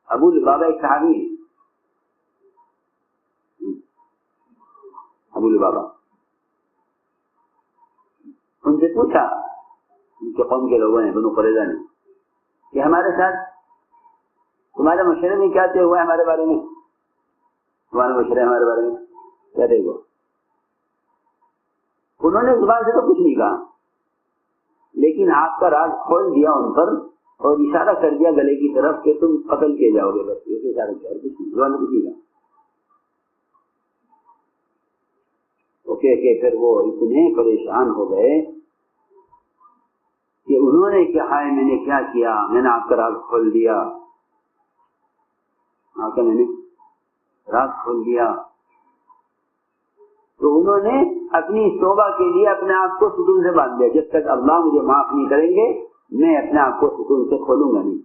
ابو لبابہ ایک صحابی ہے، ابو لبابہ. ان سے پوچھا ان کے قوم کے لوگوں نے، بنو قریظہ نے، کہ ہمارے ساتھ تمہارے مشورے میں کیا طے ہوا ہے ہمارے بارے میں، تمہارے مشورے ہمارے بارے میں کیا طے ہوا. انہوں نے زبان سے تو کچھ نہیں کہا، لیکن آپ کا راز کھول دیا ان پر اور اشارہ کر دیا گلے کی طرف کہ تم قتل کیے جاؤ گے. بس یہ اشارہ کیا، کچھ نہیں، زبان سے کچھ نہیں کہا. کہ پھر وہ اتنے پریشان ہو گئے کہ انہوں نے کہا ہے میں نے کیا کیا، میں نے آپ کا راز کھول دیا، آپ کا میں نے راز کھول دیا. تو انہوں نے اپنی توبہ کے لیے اپنے آپ کو ستون سے باندھ دیا، جب تک اللہ مجھے معاف نہیں کریں گے میں اپنے آپ کو ستون سے کھولوں گا نہیں.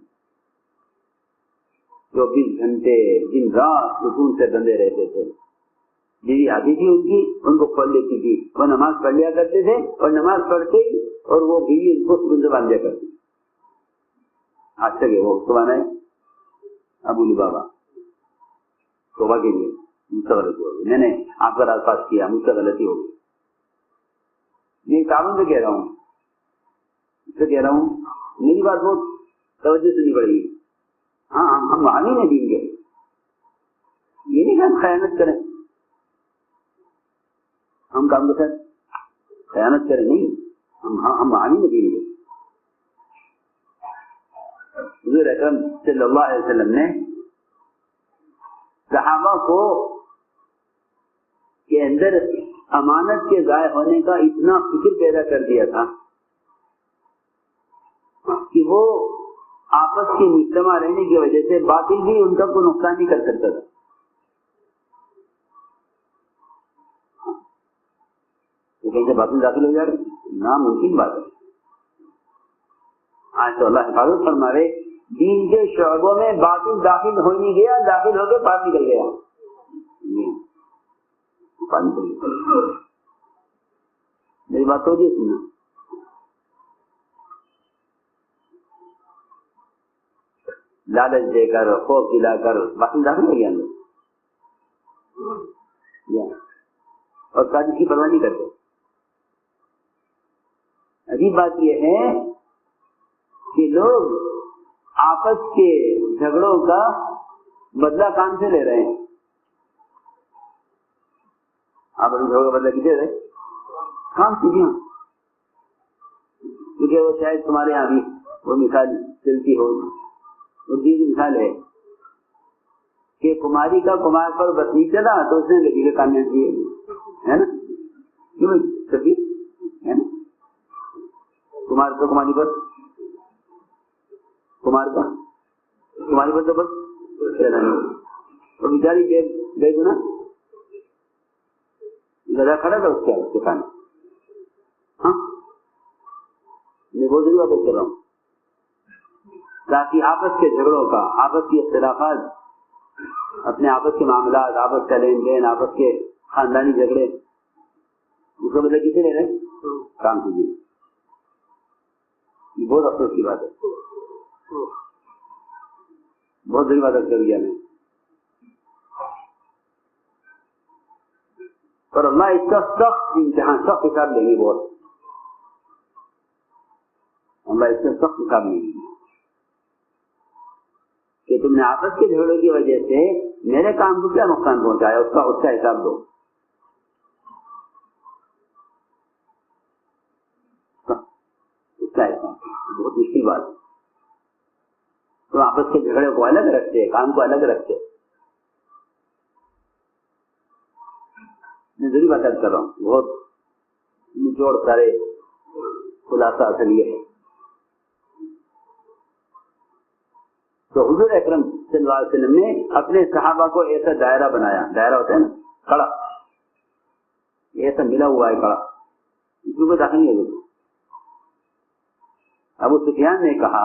24 گھنٹے دن رات ستون سے بندے رہتے تھے. بیوی آتی تھی ان کی، ان کو کھول لیتی تھی، وہ نماز پڑھ لیا کرتے تھے اور نماز پڑھتے ہی اور وہ بیوی ان کو ستون سے باندھ دیا کرتی. آج تک وہ سبحان ہے ابو لبابہ توبہ کے لیے مجھ سے غلطی ہو گئی، میں نے آپ کا راز پاس کیا، مجھ سے غلطی ہو گئی. یہ کاموں سے کہہ رہا ہوں، اس سے کہہ رہا ہوں میری بات بہت توجہ سے نہیں پڑے گی. ہاں ہم وہاں نہیں دیں گے، یہ نہیں کہ ہم خیانت کریں، ہم کام کے ساتھ خیانت کریں نہیں، ہم وہاں نہیں دیں گے. حضور اکرم صلی اللہ علیہ وسلم نے صحابہ کو کے اندر امانت کے ضائع ہونے کا اتنا فکر پیدا کر دیا تھا کہ وہ آپس کے مجتمع رہنے کی وجہ سے باطل بھی ان کا کوئی نقصان نہیں کر سکتا تھا. تو کہیں سے باطل داخل ہو جائے ناممکن بات ہے. آج تو اللہ حفاظت فرما رہے، دین کے شعبوں میں باطل داخل ہو نہیں گیا، داخل ہو کے باہر نکل گیا. میری بات تو یہ سننا، لالچ دے کر خوف دلا کر باطل داخل ہو گیا اندر، اور قاضی کی پرواہ نہیں کرتے. عجیب بات یہ ہے کہ لوگ آپس کے جھگڑوں کا بدلہ کام سے لے رہے ہیں. آپ جھگڑوں کا بدلہ کسے رہے؟ کام سے. کیونکہ وہ شاید تمہارے یہاں بھی وہ مثال چلتی ہو، وہ چیز مثال ہے کہ کماری کا کمار پر بس نہیں چلا تو اس نے لڑکی کا کامیاب ہے نا، کیوں سبھی ہے نا. کمار کا کماری پر تو بس چلا نہیں، اور بیچاری بے گنا لگا کھڑا تھا اس کے کھانے. ہاں میں بہت ضرور بات کر رہا ہوں تاکہ آپس کے جھگڑوں کا، آپس کی اختلافات، اپنے آپس کے معاملات، آپس کا لین دین، آپس کے خاندانی جھگڑے، اس کا مطلب کسی نے رہے کام کیجیے. یہ بہت افسوس کی بات ہے، بہت بڑی بات کر دیا میں. اور اللہ اس کا سخت امتحان، سخت حساب لیں گے. بہت اللہ اس کا سخت حساب لیں گے کہ تم نے آپس کے جھگڑوں کی وجہ سے میرے کام کو کیا نقصان پہنچایا، اس کا حساب دو. اس کا حساب بہت مشکل بات ہے. تو آپس کے جھگڑے کو الگ رکھتے، کام کو الگ رکھتے. میں ضروری بات کر رہا ہوں، بہت نچوڑ سارے خلاصہ اصل یہ ہے. تو حضور اکرم صلی اللہ علیہ وسلم نے اپنے صحابہ کو ایسا دائرہ بنایا، دائرہ ہوتا ہے نا کڑا، ایسا ملا ہوا ہے کڑا، اس میں کوئی داخل نہیں ہوگا. ابو سفیان نے کہا،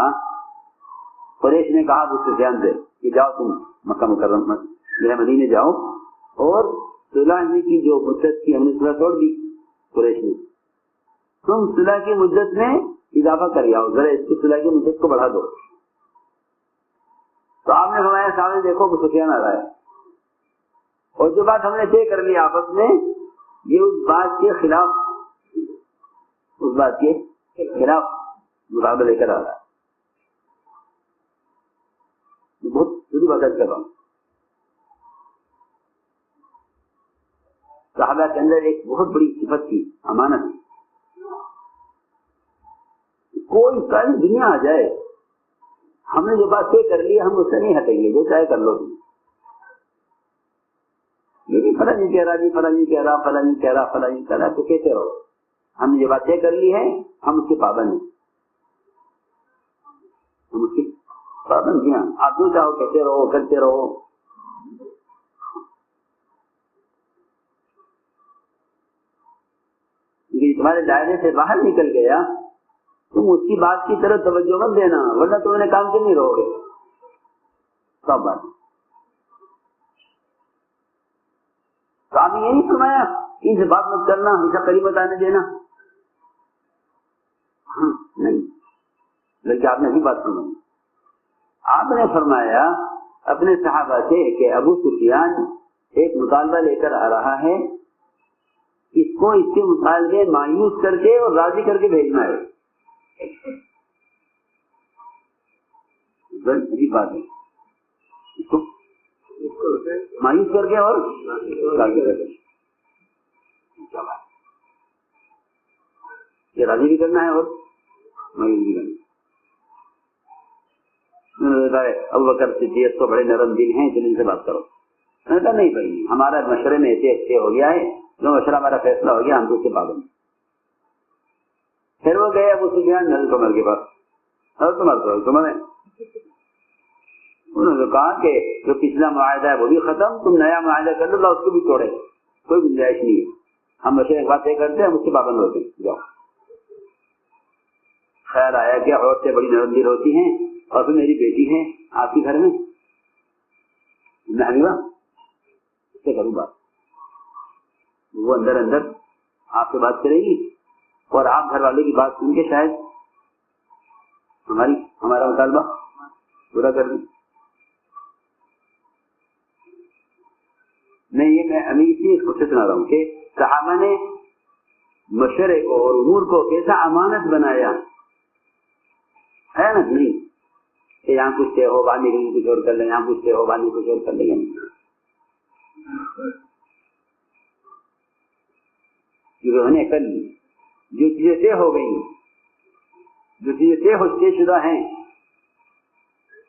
قریش نے کہا ابو سفیان سے کہ جاؤ تم مکہ مکرمہ مدینے جاؤ، اور صلح کی جو مدت کی ہم نے صلح توڑ دی قریش نے، تم صلح کی مدت میں اضافہ کر آؤ، ذرا اس کی صلح کی مدت کو بڑھا دو. تو آپ نے فرمایا سامنے دیکھو ابو سفیان آ رہا ہے، اور جو بات ہم نے طے کر لی آپس میں یہ اس بات کے خلاف مقابلہ لے کر آ رہا ہے. بہت ضروری بات کر رہا ہوں. صحابہ کے اندر ایک بہت بڑی صفت تھی، امانت. کوئی ساری دنیا آ جائے، ہم نے جو بات طے کر لی ہم اس سے نہیں ہٹیں گے، جو چاہے کر لو تم. لیکن فلاں نہیں کہہ رہا جی، فلاں نہیں کہہ رہا، فلاں نہیں کہہ رہا، فلاں نہیں کہہ رہا، تو کہتے رہو. ہم نے جو بات طے کر لی ہے ہم اس کے پابند ہیں، ہم اس کی پابند ہیں. آپ جو چاہو کہتے رہو، کرتے رہو. تمہارے دائرے سے باہر نکل گیا تم اس کی بات کی طرف توجہ مت دینا، ورنہ تم نے کام کے نہیں رہو گے. سب بات تو آپ نے یہ نہیں فرمایا ان سے بات مت کرنا، ہمیشہ قریب مت آنے دینا. نہیں، بلکہ آپ نے بھی بات سنی. آپ نے فرمایا اپنے صحابہ سے کہ ابو سفیان ایک مطالبہ لے کر آ رہا ہے، اس کو اس کے مطالبے مایوس کر کے اور راضی کر کے بھیجنا ہے. بڑی بات ہے، اس کو مایوس کر کے اور راضی کر کے. یہ راضی بھی کرنا ہے اور مایوس بھی کرنا ہے. ابو بکر صدیق تو بڑے نرم دل ہیں، جن سے بات کرو. میں نے کہا نہیں بھائی، ہمارا مشورے میں ایسے اچھے ہو گیا ہے، جو مشورہ ہمارا فیصلہ ہو گیا ہم تو اس کے پابند. پھر وہ گئے ابو سفیان حضرت عمر کے پاس. حضرت عمر انہوں نے کہا کہ جو پچھلا معاہدہ ہے وہ بھی ختم، تم نیا معاہدہ کر لو، اس کو بھی توڑے، کوئی گنجائش نہیں ہے. ہم مشورے کی بات طے کرتے ہیں، ہم اس کے پابند ہوتے ہیں. جاؤ. خیال آیا کہ عورتیں بڑی نرم دل ہوتی ہیں، اور پھر میری بیٹی ہے آپ کے گھر میں، میں اس سے کروں بات. وہ اندر اندر آپ سے بات کرے گی، اور آپ گھر والے کی بات سن کے شاید ہمارا مطالبہ پورا کر دیں. میں ابھی اسی کو سنا رہا ہوں کہ صحابہ نے مشورے کو اور امور کو کیسا امانت بنایا. خیانت نہیں کہ یہاں کچھ سے ہو باندھی کچھ اور کر لیں، یہاں کچھ سے ہو باندھی کچھ اور کر لیں. انہوں نے کر لی جو چیزیں طے ہو گئی، جو چیزیں طے ہو شدہ ہیں،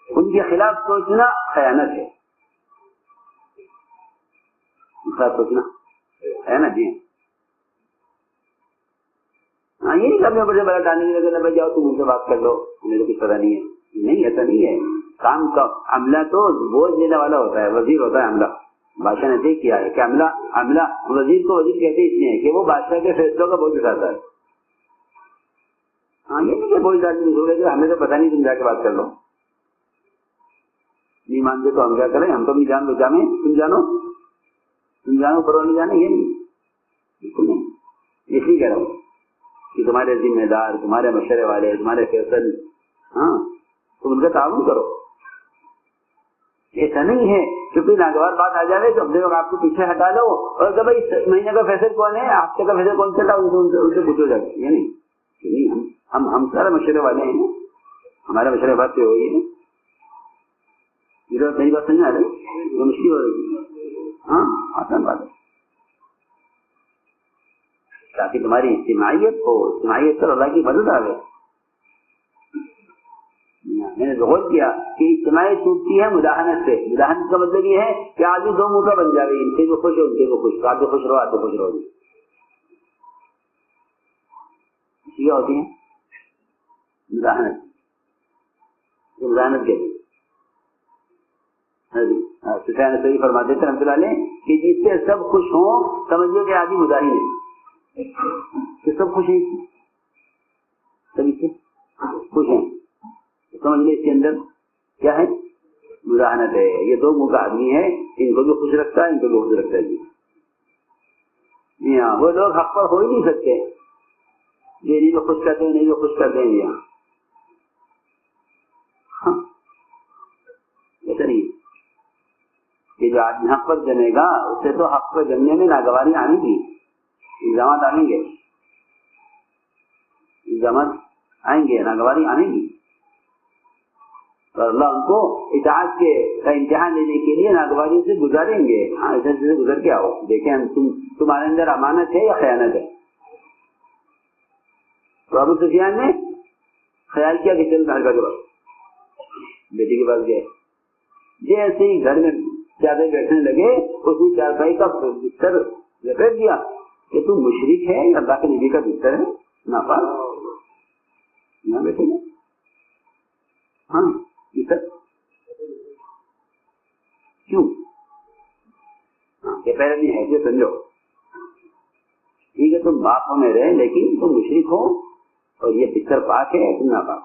ان کے خلاف سوچنا خیانت ہے. سوچنا ہے نا جی. ہاں یہ نہیں کرنے پر بڑا ڈالنے کی لگے جاؤ تم ان سے بات کر لو، ہمیں تو کچھ پتا نہیں ہے. نہیں، ایسا نہیں ہے. کام کا عملہ تو بوجھ دینے والا ہوتا ہے، وزیر ہوتا ہے عملہ. بادشاہ نے طے کیا ہے کہ عملہ وزیر کو وزیر کہتے اس لیے ہے کہ وہ بادشاہ کے فیصلوں کا بوجھ اٹھاتا ہے. ہاں یہ نہیں کہ بوجھ ڈالنے کی ضرورت ہے، ہمیں تو پتا نہیں، تم جا کے بات کر لو. نہیں مانتے تو ہم کیا کریں، ہم تو نہیں جان لو جانے، تم جانو پرو نہیں جانے. یہ نہیں، بالکل نہیں. اس لیے کہہ رہا ہوں کہ تمہارے ذمہ دار، تمہارے مشورے والے، تمہارے فیصل، ہاں تم ان کا تعاون کرو. ایسا نہیں ہے کہ کوئی ناگوار بات آ جائے تو اپنے لوگ آپ کو پیچھے ہٹا لو اور کہ بھائی اس مہینے کا فیصل کون ہے، ہفتے کا فیصل کون چل رہا ہے، ان سے پوچھو جا کے. یہ نہیں، ہم سارے مشورے والے ہیں، ہمارے مشورے بات سے ہوئی ہے. میری بات سمجھ آ رہی؟ مشکل ہو رہی ہے. ہاں آسان بات ہے، تاکہ تمہاری اجتماعیت ہو، اجتماعیت پر اللہ کی مدد آ گئے. میں نے غور کیا کہ اجتماعی ٹوٹتی ہے مداحنت سے. مداحنت کا مطلب یہ ہے کہ آدمی دو منہ کا بن جائے, ان سے بھی خوش ہو ان سے بھی خوش, آپ بھی خوش رہو آپ بھی خوش رہو. یہ ہوتی ہے مداحنت, مداحنت کے لیے سفیان ثوری فرماتے تھے رحمۃ اللہ علیہ کہ جس سے سب خوش ہوں سمجھو کہ آدمی مداحن ہے, کہ سب خوش ہیں, سب اس سے خوش ہیں, سمجھ لیں اس کے اندر کیا ہے مداحنت ہے. یہ دو منہ کا آدمی ہے, ان کو بھی خوش رکھتا ہے ان کو بھی خوش رکھتا ہے. جی ہاں, وہ لوگ حق پر ہو ہی نہیں سکتے, یہ نہیں بھی خوش کرتے ہیں نہیں بھی خوش کرتے ہیں. یہاں ایسا نہیں کہ جو آدمی حق پر جمے گا اس سے تو حق پر جمنے میں ناگواری آنے گی, الزامات آئیں گے, الزامات آئیں گے, ناگواری آنے گی. اور اللہ ان کو اطاعت کا امتحان لینے کے لیے ناگواری سے گزاریں گے. ہاں ایسے سے گزر کے آؤ, دیکھیں تمہارے اندر امانت ہے یا خیانت ہے. تو ابو سفیان نے خیال کیا کہ چل گھر کا جواب بیٹی کے پاس گئے. جیسے ہی گھر میں چادر بیٹھنے لگے اس نے چارپائی کا بستر لپیٹ دیا کہ تم مشرک ہے یا اللہ کے نبی کا بستر ہے, ناپاک نہ بیٹھے گا. ہاں بستر کیوں کہ پہلے نہیں ہے کہ سمجھو ٹھیک ہے تم باپ ہو میرے لیکن تم مشرک ہو اور یہ بستر پاک ہے تم ناپاک.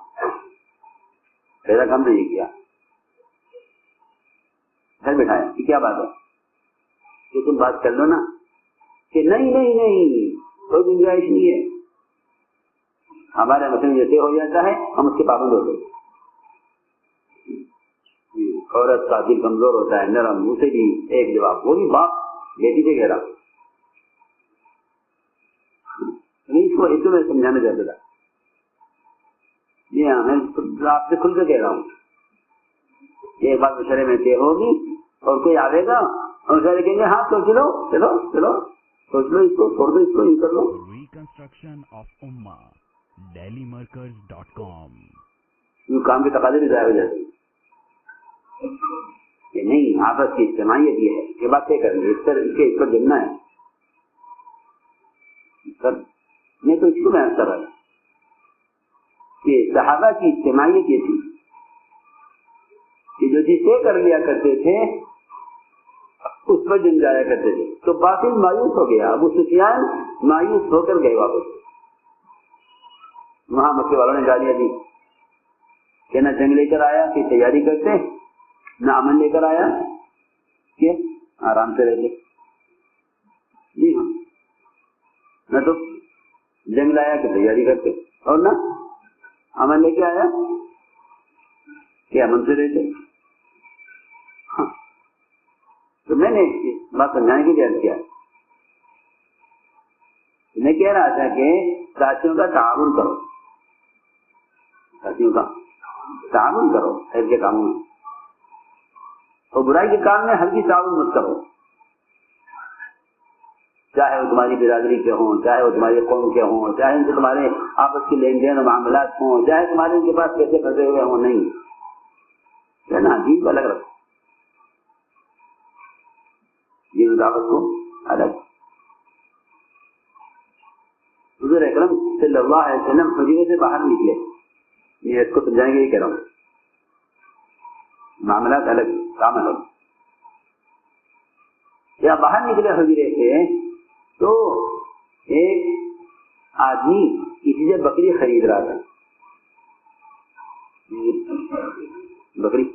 پہلا کام نہیں کیا, گھر بٹھایا کہ کیا بات ہے کہ تم بات کر لو نا, کہ نہیں نہیں نہیں کوئی گنجائش نہیں ہے, ہمارے مسئلے جیسے ہو جاتا ہے ہم اس کے پابند ہوتے ہیں. عورت کا دل کمزور ہوتا ہے, نرم, اسے بھی ایک جواب, وہ بھی باپ بیٹی سے کہہ رہا. اس کو میں سمجھانا چاہتا تھا. جی ہاں میں آپ سے کھل کے کہہ رہا ہوں, ایک بات مشورے میں طے ہوگی اور کوئی آئے گا اور سارے کہیں گے ہاں تو چلو چلو چلو سوچ لو, اس کو چھوڑ دو, اس کو نہیں کر لو. Reconstruction of Ummah, DailyMarkers.com. کام کے تقاضے بھی ضائع ہو جاتے ہیں کہ نہیں آپس کی اجتماعیت یہ ہے, یہ بات طے کریں گے, اس پر جمنا ہے. میں تو اس کو بیان کر رہا ہوں کہ صحابہ کی اجتماعیت یہ تھی کہ جو چیز طے کر لیا کرتے تھے اس پر جم جایا کرتے تھے. تو باطل مایوس ہو گیا, ابو سفیان مایوس ہو کر گئے واپس. وہاں مکے والوں نے گالیاں دی کہ نہ جنگ لے کر آیا کہ تیاری کرتے, نہ امن لے کر آیا کہ آرام سے رہتے. جی ہاں, نہ تو جنگ لایا کہ تیاری کرتے اور نہ امن لے کے آیا کہ امن سے رہتے. ہاں تو میں نے بات سمجھانے کے لیے عرض کیا, میں کہہ رہا تھا کہ ساتھیوں کا تعاون کرو, ساتھیوں کا تعاون کرو خیر کے کاموں میں, اور برائی کے کام میں ہر کی تعاون مت کرو, چاہے وہ تمہاری برادری کے ہوں, چاہے وہ تمہاری قوم کے ہوں, چاہے ان سے تمہارے آپس کے لین دین اور معاملات ہوں, چاہے تمہارے ان کے پاس پیسے پھنسے ہوئے ہوں. نہیں ہے نا, دین کو الگ رکھو, دین دعوت کو الگ. حضور اکرم صلی اللہ علیہ وسلم حجرے سے باہر نکلے, یہ اس کو سمجھائیں گے, یہ کہہ رہا ہوں, معاملات الگ کام الگ. یا باہر نکلے حجرے سے تو ایک آدمی کسی سے بکری خرید رہا تھا, بکری کی.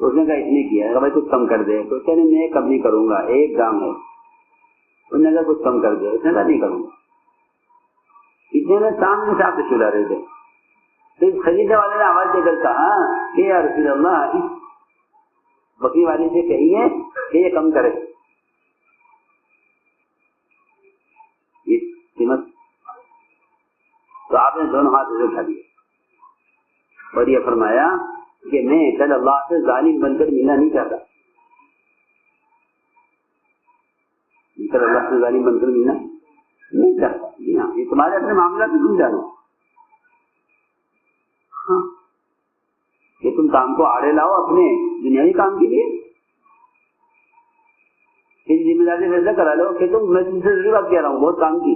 اس نے کہا اتنے کیا, بھائی کچھ کم کر دے. تو اس نے میں کم نہیں کروں گا, ایک دام ہے. اس نے کہا کچھ کم کر دے. اس نے کہا نہیں کروں گا. اتنے میں سامنے سے آپ سے چلا رہے تھے, تو اس خریدنے والے نے آواز دے کر کہا کہ یا رسول اللہ, اس بکری والے سے کہیے کہ یہ کم کرے اس قیمت. تو آپ نے دونوں ہاتھ سے اٹھا دیے اور یہ فرمایا کہ میں کل اللہ سے ظالم بن کر ملنا نہیں چاہتا, کل اللہ سے ظالم بن کر ملنا نہیں چاہتا. جی ہاں, یہ تمہارے اپنے معاملات میں تم جانو. ہاں, کہ تم کام کو آڑے لاؤ اپنے دنیاوی کام کے لیے, ذمہ داری فیصلہ کرا لو کہ میں تم سے ضروری بات کہہ رہا ہوں, بہت کام کی.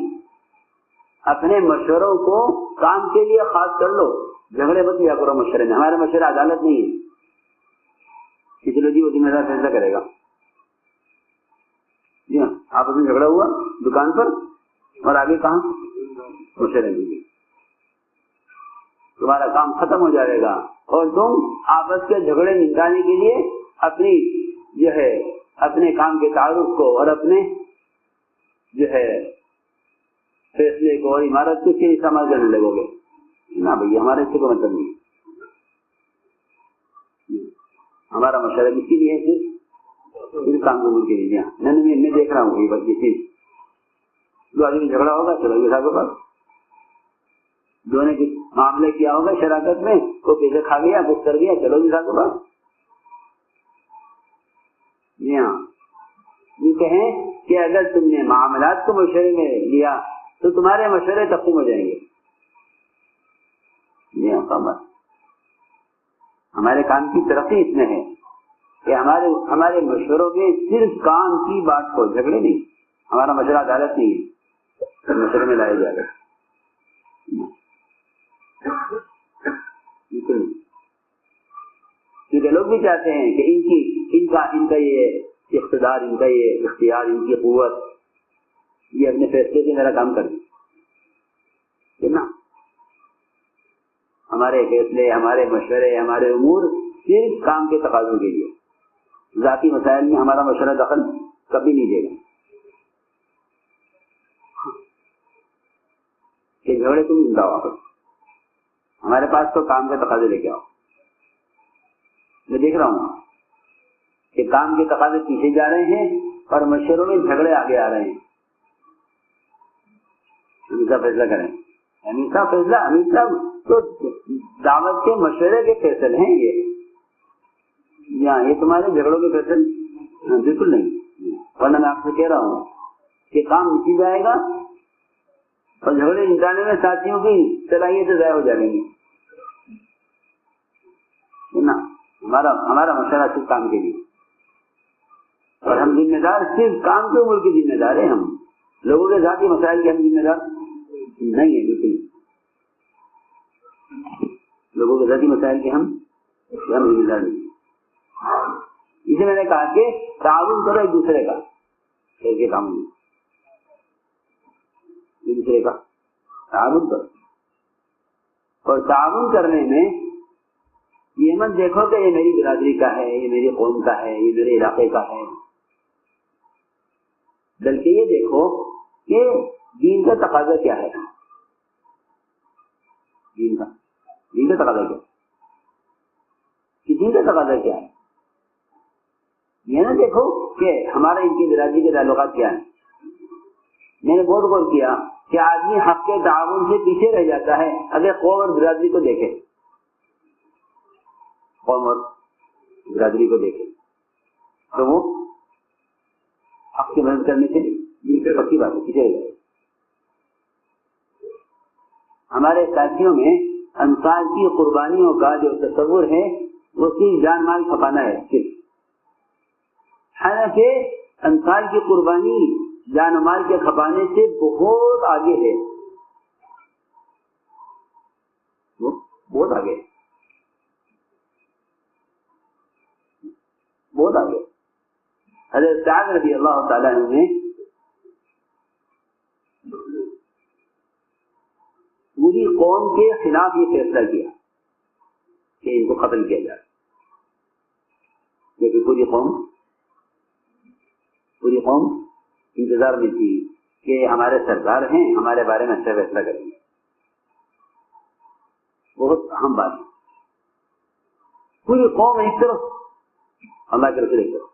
اپنے مشوروں کو کام کے لیے خاص کر لو, جھگڑے مت لیا کرو مشورے میں. ہمارا مشورہ عدالت نہیں ہے, کسی لوگ وہ ذمہ دار فیصلہ کرے گا. جی ہاں, آپس میں جھگڑا ہوا دکان پر اور آگے کہاں مشورے میں, تمہارا کام ختم ہو جائے گا اور تم آپس کے جھگڑے نمٹانے کے لیے اپنی جو ہے اپنے کام کے تعارف کو اور اپنے جو ہے فیصلے کو اور عمارت کو صحیح استعمال کرنے لگو گے. نہ بھائی, ہمارے سے کوئی مطلب نہیں. ہمارا مشورہ کس کے لیے ہے؟ صرف کام کے لیے. میں دیکھ رہا ہوں یہ چیز, جو آدمی جھگڑا ہوگا چلو گے صاحب کے پاس, دونوں نے معاملے کیا ہوگا شراکت میں, کوئی پیسے کھا گیا کچھ کر گیا, چلو گے صاحب کے پاس. جی ہاں, یہ کہیں کہ اگر تم نے معاملات کو مشورے میں لیا تو تمہارے مشورے تقسیم ہو جائیں گے. جی ہاں, ہمارے کام کی ترقی اس میں ہے کہ ہمارے مشوروں میں صرف کام کی بات ہو, جھگڑے نہیں. ہمارا مشورہ عدالت نہیں ہے, مشورے میں لائے جا رہے. کیونکہ لوگ بھی چاہتے ہیں کہ ان کا یہ اقتدار, ان کا یہ اختیار, ان کی قوت, یہ اپنے فیصلے سے میرا کام کر دیں نا. ہمارے فیصلے, ہمارے مشورے, ہمارے امور صرف کام کے تقاضوں کے لیے, ذاتی مسائل میں ہمارا مشورہ دخل کبھی نہیں دے گا. کہ جھگڑے تم زندہ ہمارے پاس تو کام کے تقاضے لے کے آؤ. میں دیکھ رہا ہوں کہ کام کے تقاضے پیچھے جا رہے ہیں اور مشوروں میں جھگڑے آگے آ رہے ہیں. ہمیشہ فیصلہ کریں, ہمیشہ فیصلہ, ہمیشہ تو دعوت کے مشورے کے فیصلے ہیں یہ. یہ تمہارے جھگڑوں کے فیصلے بالکل نہیں. ورنہ میں آپ سے کہہ رہا ہوں کہ کام نکل جائے گا اور جھگڑے نکالنے میں ساتھیوں کی صلاحیتیں ضائع ہو جائیں گی نا. ہمارا مشورہ صرف کام کے لیے, اور ہم ذمہ دار صرف کام کے امور کے ذمہ دار ہیں. ہم لوگوں کے ذاتی مسائل کے ہم ذمہ دار نہیں ہیں, بالکل. لوگوں کے ذاتی مسائل کے ہم ذمہ دار نہیں. اسے میں نے کہا کہ تعاون کرو ایک دوسرے کا, خیر کے کاموں میں ایک دوسرے کا تعاون کرو. اور تعاون کرنے میں یہ مت دیکھو کہ یہ میری برادری کا ہے, یہ میری قوم کا ہے, یہ میرے علاقے کا ہے, بلکہ یہ دیکھو کہ دین کا تقاضا کیا ہے. دین کا تقاضا کیا ہے, دین کا تقاضا کیا ہے. یہ نہ دیکھو کہ ہمارا ان کی برادری کے تعلقات کیا ہیں. میں نے بہت غور کیا کہ آدمی حق کے تعاون سے پیچھے رہ جاتا ہے اگر قوم اور برادری کو دیکھے. قوم اور برادری کو دیکھے تو وہ حق کی مدد کرنے سے پکی بات ہے, پیچھے رہ جائے. ہمارے ساتھیوں میں انصار کی قربانیوں کا جو تصور ہے وہ صرف جان مال کھپانا ہے. صرف حالانکہ انصار کی قربانی جان و مال کے کھپانے سے بہت آگے ہے, بہت آگے, بہت آگے. حضرت سعد رضی اللہ تعالیٰ عنہ نے پوری قوم کے خلاف یہ فیصلہ کیا کہ ان کو قتل کیا جائے, کیونکہ پوری قوم انتظار میں تھی کہ ہمارے سردار ہیں, ہمارے بارے میں اچھا فیصلہ کریں گے. بہت اہم بات ہے. پوری قوم ایک طرف, اللہ کے رسول ایک طرف,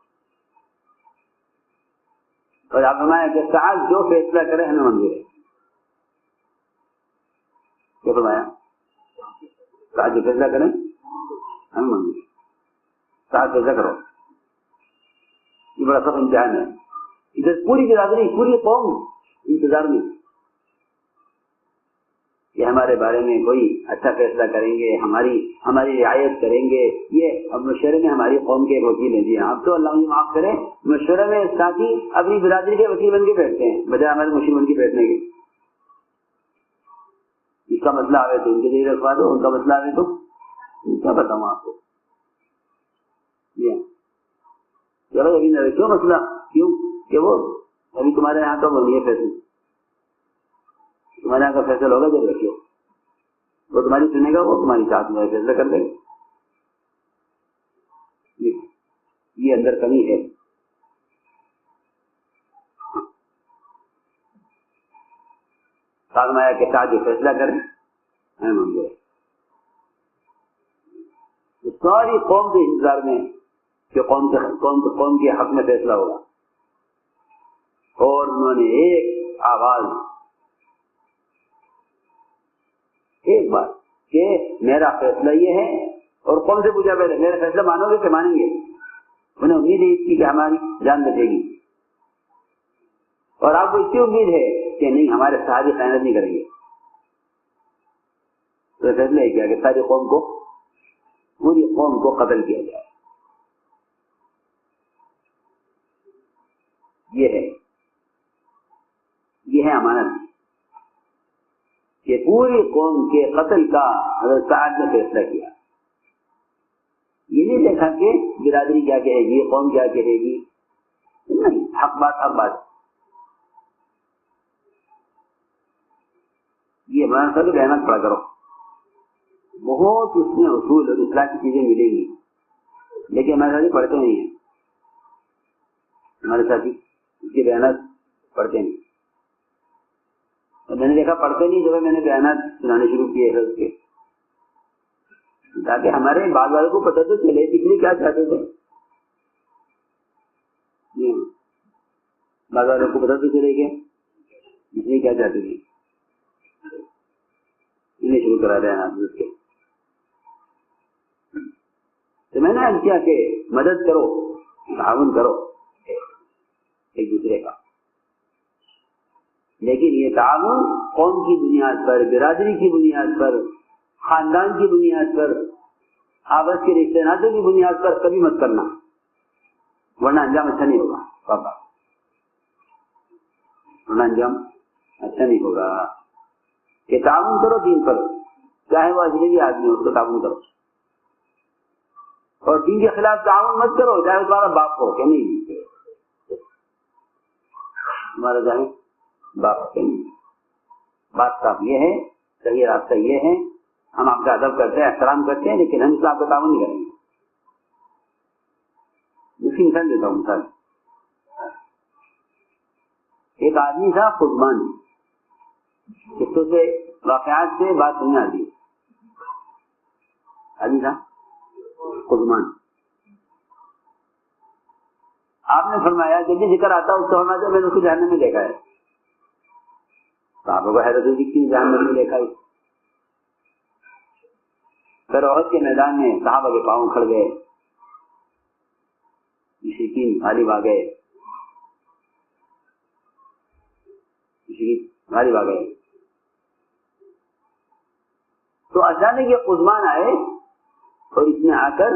اور آپ فرمایا کہ سعد جو فیصلہ کرے ہمیں منظور ہے. کیا فرمایا؟ سعد جو فیصلہ کرے ہمیں منظور ہے. سعد فیصلہ کرو. یہ بڑا سخت امتحان ہے. ادھر پوری برادری, پوری قوم انتظار میں, کہ ہمارے بارے میں کوئی اچھا فیصلہ کریں گے، ہماری رعایت کریں گے. یہ اب مشورے میں ہماری قوم کے ایک وکیل ہیں. جی ہاں، اب تو اللہ مجھے معاف کرے، مشورے میں ساتھی اپنی برادری کے وکیل بن کے بیٹھتے ہیں بجائے ہمارے مشیر بن کے بیٹھنے کے. اس کا مسئلہ آئے تو ان کے لیے رکھوا دو، ان کا مسئلہ آئے تو کیا بتاؤں آپ کو. چلو ابھی نہ رکھو مسئلہ، کیوں کہ وہ ابھی تمہارے یہاں کا وہ نہیں ہے فیصلہ، تمہارے یہاں کا فیصلہ ہوگا جب رکھو، وہ تمہاری سنے گا، وہ تمہاری ساتھ میں فیصلہ کر دے گا. یہ اندر کمی ہے. سازمایا کے ساتھ جو فیصلہ کریں میں منظور. ساری قوم کے انتظار میں کہ قوم کے حق میں فیصلہ ہوگا، اور انہوں نے ایک آواز، ایک بات کہ میرا فیصلہ یہ ہے. اور قوم سے پوچھا پہلے میرا فیصلہ مانو گے کہ مانیں گے؟ انہیں امید ہے اس کی کہ ہماری جان بچے گی، اور آپ کو اس کی امید ہے کہ نہیں ہمارے صحابی خیانت نہیں کریں گے. تو فیصلہ یہ کیا کہ ساری قوم کو، پوری قوم کو قتل کیا جائے. یہ ہے امانت کہ پوری قوم کے قتل کا حضرت سعد نے فیصلہ کیا. یہ نہیں دیکھا کہ برادری کیا کہے گی، قوم کیا کہے گی، نہیں، حق بات. یہ مولانا صاحب رحمت پڑا کرو، بہت اس میں اصول اور اصلاح کی چیزیں ملیں گی، لیکن ہمارے ساتھی پڑھتے نہیں ہیں. ہمارے ساتھی اس کی بیانات پڑھتے نہیں. میں نے دیکھا پڑھتے نہیں، جب میں نے بیانات سنانے شروع کیے ہیں اس کے، تاکہ ہمارے بعض والوں کو پتہ تو چلے پچھلے کیا چاہتے تھے. بعض والوں کو پتہ تو چلے کہ پچھلے کیا چاہتے تھے. انہیں شروع کرا رہے ہیں اس کے. تو میں نے کیا کہ مدد کرو، تعاون کرو ایک دوسرے کا، لیکن یہ تعاون قوم کی بنیاد پر، برادری کی بنیاد پر، خاندان کی بنیاد پر، آپس کے رشتے ناطوں کی بنیاد پر کبھی مت کرنا، ورنہ انجام اچھا نہیں ہوگا. پاپا ورنہ انجام اچھا نہیں ہوگا. کہ تعاون کرو دین پر، چاہے وہ اجنبی آدمی ہو، اس کو تعاون کرو. اور دین کے خلاف تعاون مت کرو، چاہے تمہارا باپ ہو کہ نہیں، تمہارا چاہے باپ کہ نہیں. بات صاحب یہ ہے، صحیح راستہ یہ ہے، ہم آپ کا ادب کرتے ہیں، احترام کرتے ہیں، لیکن ہم اس آپ کا تعاون نہیں کریں گے. اسی مثال دیتا ہوں. مثال ایک آدمی تھا خودمان، قصوں سے واقعات سے بات نہیں آتی. آدمی تھا خودمان. آپ نے فرمایا جب بھی ذکر آتا اس کو فرمایا میں نے اس کو جہنم میں دیکھا ہے. صحابہ کو حیرت ہوئی کہ جہنم میں دیکھا ہے. پھر احد کے میدان میں صحابہ کے پاؤں کھڑ گئے، مشرکین غالب آ گئے، غالب آ گئے. تو اچانک یہ قزمان آئے اور اس نے آ کر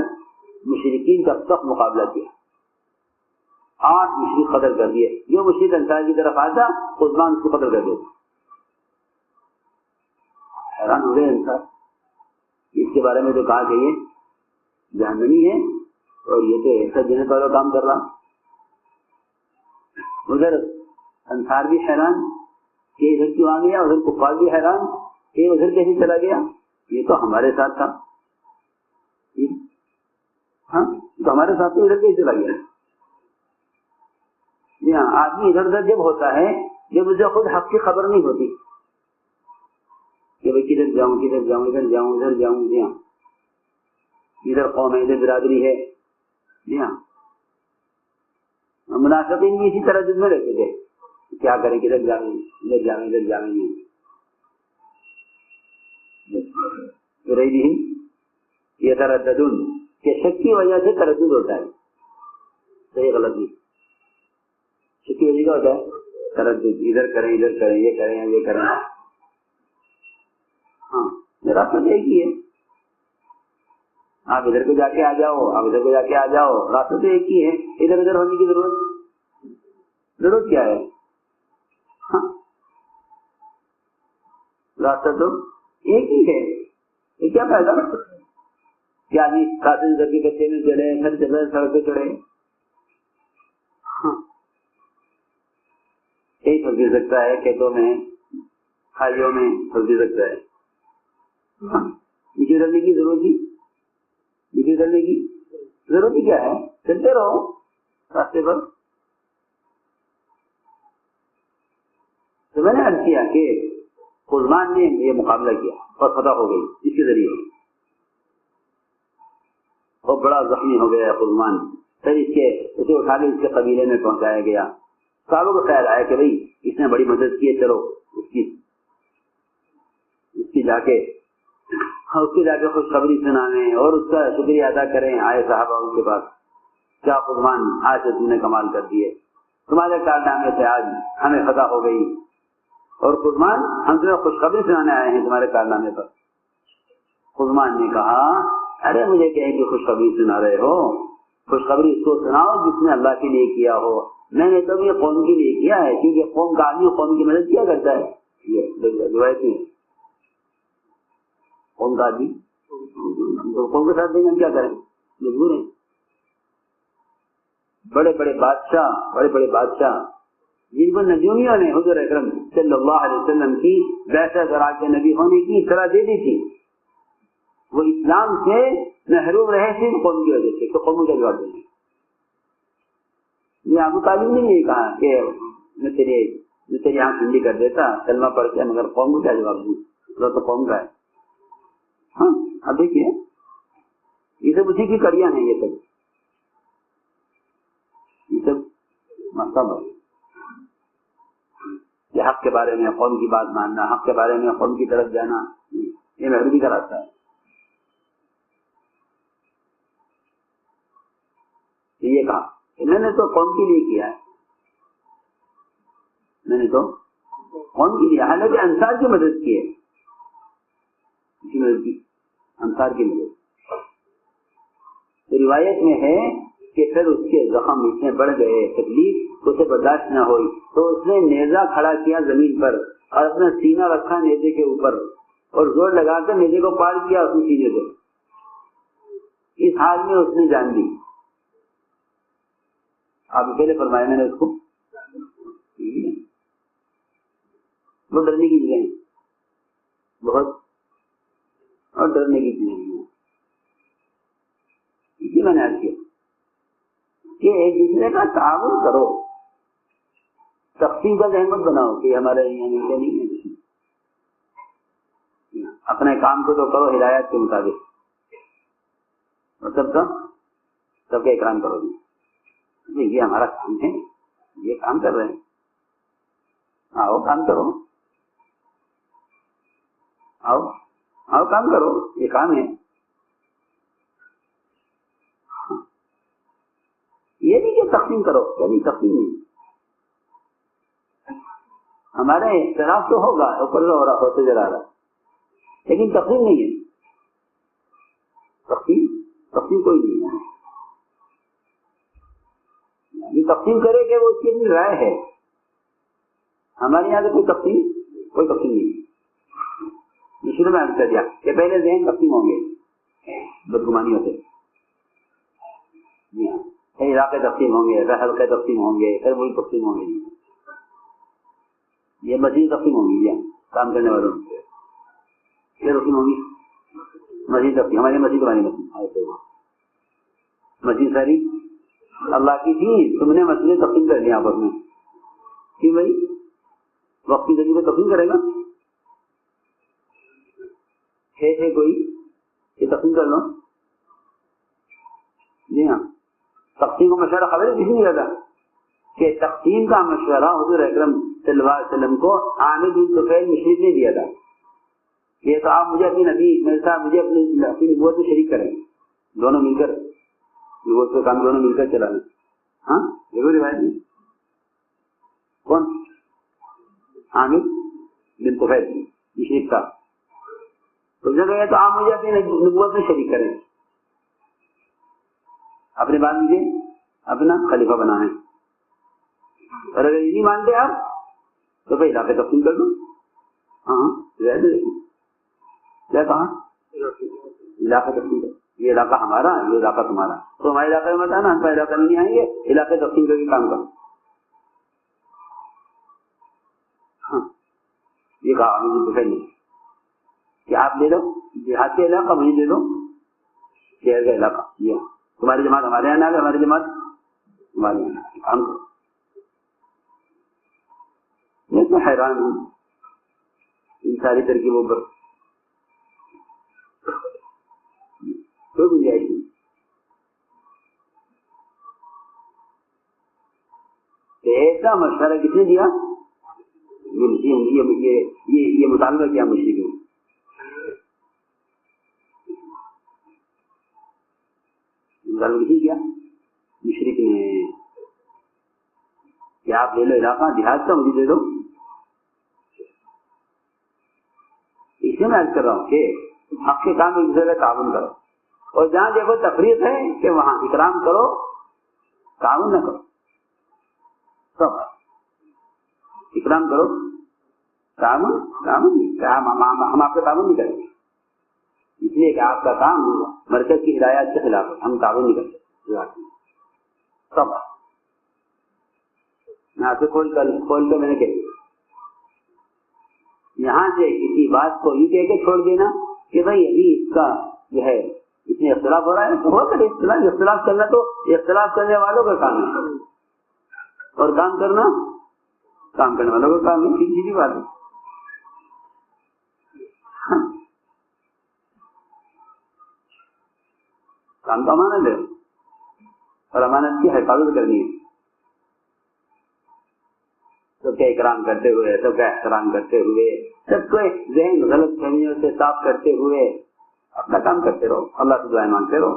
مشرکین کا سخت مقابلہ کیا. 8 مشرک قتل کر دیے. جو مشرک انصار کی طرف آتا قزمان اس کو قتل کر دیتا. حیران ہو گئے انصار. اس کے بارے میں تو کہا کہ یہ جہنمی ہے اور یہ تو ایسا جنت والا کام کر رہا. ادھر انصار بھی حیران کہ ادھر کیوں آ گیا، ادھر کفار بھی حیران کہ ادھر کیسے چلا گیا، یہ تو ہمارے ساتھ تھا. ہاں تو ہمارے ساتھ تو ادھر کیسے چلا گیا. جی ہاں، آدمی ادھر ادھر جب ہوتا ہے جب اسے خود حق کی خبر نہیں ہوتی کہ بھائی کدھر جاؤں کدھر جاؤں، ادھر جاؤں ادھر جاؤں. جی ہاں، ادھر قوم ہے ادھر برادری ہے. جی ہاں، منافقین بھی اسی طرح جد میں رہتے تھے، کیا کریں کدھر جائیں ادھر جائیں ادھر جائیں گے. یہ ترددن کہ شک کی وجہ سے تردد ہوتا ہے. صحیح غلط نہیں، شک کی وجہ کا ہوتا ہے تردد. ادھر کریں یہ کریں یہ کریں. راستہ تو ایک ہی ہے. آپ ادھر کو جا کے آ جاؤ, آپ ادھر کو جا کے آ جاؤ, راستہ تو ایک ہی ہے. ادھر ادھر ہونے کی ضرورت کیا ہے؟ راستہ تو ایک ہی ہے. یہ کیا فائدہ کہ آدمی کافی گھر کے کچے میں چڑھے, گھر چلے, سڑک پہ چڑھے. یہی پھنس بھی سکتا ہے کھیتوں میں, کھائیوں میں پھنس بھی سکتا ہے. نیچے ڈالنے کی ضرورت ہی, نیچے ڈالنے کی ضرورت ہی کیا ہے؟ چلتے رہو راستے پر. تو میں نے عرض کیا کہ قربان نے یہ مقابلہ کیا اور فتح ہو گئی اس کے ذریعے. اور بڑا زخمی ہو گیا قربان. پھر اسے اٹھا کے اس کے قبیلے میں پہنچایا گیا. سالوں کا خیال آیا کہ بھائی اس نے بڑی مدد کی ہے, چلو اس کی جا کے خوشخبری سنانے اور اس کا شکریہ ادا کریں. آئے صحابہ ان کے پاس, کیا قربان آج سے تم نے کمال کر دیے, تمہارے کارنامے سے آج ہمیں فتح ہو گئی, اور قربان ہم تمہیں خوشخبری سنانے آئے ہیں تمہارے کارنامے پر. قربان نے کہا ارے مجھے کہیں کہ خوشخبری سنا رہے ہو, خوشخبری اس کو سناؤ جس نے اللہ کے لیے کیا ہو. میں نے تو یہ قوم کے لیے کیا ہے, کیونکہ قوم کا آدمی قوم کی مدد کیا کرتا ہے. یہ روایتی قوم کا آدمی قوم کے ساتھ دیں ہم کیا کریں, مجبور ہیں. بڑے بڑے بادشاہ جن کو نجومیوں نے حضور اکرم صلی اللہ علیہ وسلم کی بیعت کرا کے نبی ہونے کی اطلاع دے دی تھی, وہ اسلام سے محروم رہے تھے قوم کی وجہ سے. تو قوم کا جواب دیں. یہ ابو طالب نے یہ کہا کہ میں تیری آنکھ ٹھنڈی کر دیتا کلمہ پڑھ کے, مگر قوم کو کیا جواب دوں, تو قوم کا ہے. ہاں اب دیکھیے یہ سب اسی کی کڑیاں ہیں, یہ سب مطلب کہ حق کے بارے میں قوم کی بات ماننا, حق کے بارے میں قوم کی طرف جانا, یہ محرومی کا راستہ ہے. یہ کہا میں نے تو قوم کے لیے کیا ہے, میں نے تو قوم کے لیے, حالانکہ انصار کی مدد کی ہے, انصار کی مدد. تو روایت میں ہے کہ پھر اس کے زخم اتنے بڑھ گئے, تکلیف اسے برداشت نہ ہوئی, تو اس نے نیزہ کھڑا کیا زمین پر اور اپنا سینہ رکھا نیزے کے اوپر اور زور لگا کر نیزے کو پار کیا اس نے سینے سے. اس حال میں اس نے جان دی. آپ پہلے فرمایا میں نے اس کو, وہ ڈرنے کی چیزیں بہت, اور ڈرنے کی چیزیں ہیں. اسی میں نے عرض کیا کہ ایک دوسرے کا تعاون کرو, تقسیم کا ذہن مت بناؤ کہ ہمارے یہاں ملتے نہیں ہے. اپنے کام کو تو کرو ہدایت کے مطابق, اور سب کا اکرام کرو. یہ ہمارا کام ہے, یہ کام کر رہے ہیں, آؤ کام کرو, آؤ کام کرو, یہ کام ہے. یہ نہیں کہ تقسیم کرو, یعنی تقسیم نہیں. ہمارا اختلاف تو ہوگا, اوپر ہو رہا ہوتے جا رہا, لیکن تقسیم نہیں ہے. تقسیم کوئی نہیں ہے. تقسیم کرے کہ وہ اس کی اپنی رائے ہے. ہمارے یہاں سے کوئی تقسیم نہیں ہے. شروع میں کر دیا کہ پہلے ذہن تقسیم ہوں گے, بدگمانی ہوتے, علاقے تقسیم ہوں گے, حلقے تقسیم ہوں گے, پھر وہی تقسیم ہوں گے. یہ مسجد تقسیم ہوں گی کام کرنے والوں میں, پھر تقسیم ہوگی مسجد تقسیم. ہماری مسجد مسجد ساری اللہ کی تھی, تم نے مسجد تقسیم کر دیا آپس میں. کہ بھائی وقت کی ذریعے تقسیم کرے گا, ہے کوئی یہ تقسیم کر لو. جی ہاں, تقسیم کا مشورہ خبر کسی نہیں رہتا کہ تقسیم کا مشورہ حضور اکرم صلی اللہ علیہ وسلم کو عامر بن طفیل مشرک نے دیا تھا. یہ تو آپ مجھے اپنی نبی میرے ساتھ مجھے اپنی نبوت میں شریک کریں, دونوں مل کر نبوت کا کام دونوں مل کر چلانا. ہاں ضرور روایت نہیں. کون؟ عامر بن طفیل مشرک کا. تو جگہ تو عام ہو جاتی ہے نبوت میں شریک کریں، اپنے بعد مجھے اپنا خلیفہ بنانا ہے، اور اگر یہ نہیں مانتے آپ تو پھر علاقے تقسیم کر دو. ہاں کیا کہا؟ علاقے تقسیم کر، یہ علاقہ ہمارا، یہ علاقہ تمہارا، تو ہمارے علاقے میں مت آنا، ہمارے علاقے میں نہیں آئیں گے، علاقے تقسیم کر کے کام کرو. ہاں یہ کہا مجھے نہیں کہ آپ لے لو دیہات کے علاقہ، مجھے دے دو شہر کا علاقہ، یہ تمہاری جماعت ہمارے یہاں آ، ہماری جماعت ہمارے یہاں کام کرو. میں تو حیران ہوں ان ساری ترکیبوں پر، کوئی گنجائش نہیں. ایسا مشورہ کس نے دیا؟ یہ مطالبہ کیا مشرک نے؟ نہیں کیا مشرک نے کہ آپ لے لو علاقہ دیہات کا، مجھے دے دو. اس لیے میں عرض کر رہا ہوں کہ حق کے کام ایک دوسرے کا تعاون کرو، اور جہاں دیکھو تفریق ہے کہ وہاں اکرام کرو، تعاون نہ کرو. سب اکرام کرو، تعاون ہم آپ کا تعاون نہیں کریں گے، اس لیے کہ آپ کا کام مرکز کی ہدایات کے خلاف ہے، ہم تعاون نہیں کرتے. سب میں آپ سے کھول کر میں نے کہہ دیا، یہاں سے کسی بات کو یہ کہہ کے چھوڑ دینا کہ بھائی ابھی اس کا جو ہے اس میں اختلاف ہو رہا ہے، تو ہو کرے اختلاف کرنا، تو اختلاف کرنے والوں کا کام ہے، اور کام کرنا کام کرنے والوں کا کام ہے. سیدھی بات ہے. کام تو امانت ہے، اور امانت کی حفاظت کرنی ہے. سب کا اکرام کرتے ہوئے، سب کا احترام کرتے ہوئے، سب کو ذہن غلط فہمیوں سے صاف کرتے ہوئے اپنا کام کرتے رہو، اللہ سے دعائیں مانگتے رہو.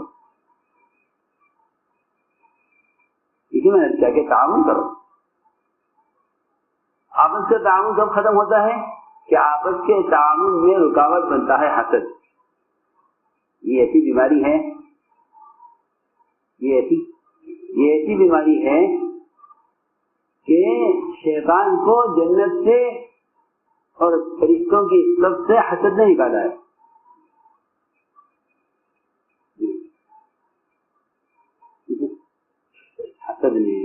اسی میں کیا کہ تعاون کرو. آپس کا تعاون کب ختم ہوتا ہے کہ آپس کے تعاون میں رکاوٹ بنتا ہے حسد. یہ ایسی بیماری ہے، یہ ایسی بیماری ہے کہ شیطان کو جنت سے اور فرشتوں کی طرف سے حسد نے نکالا ہے. حسد نے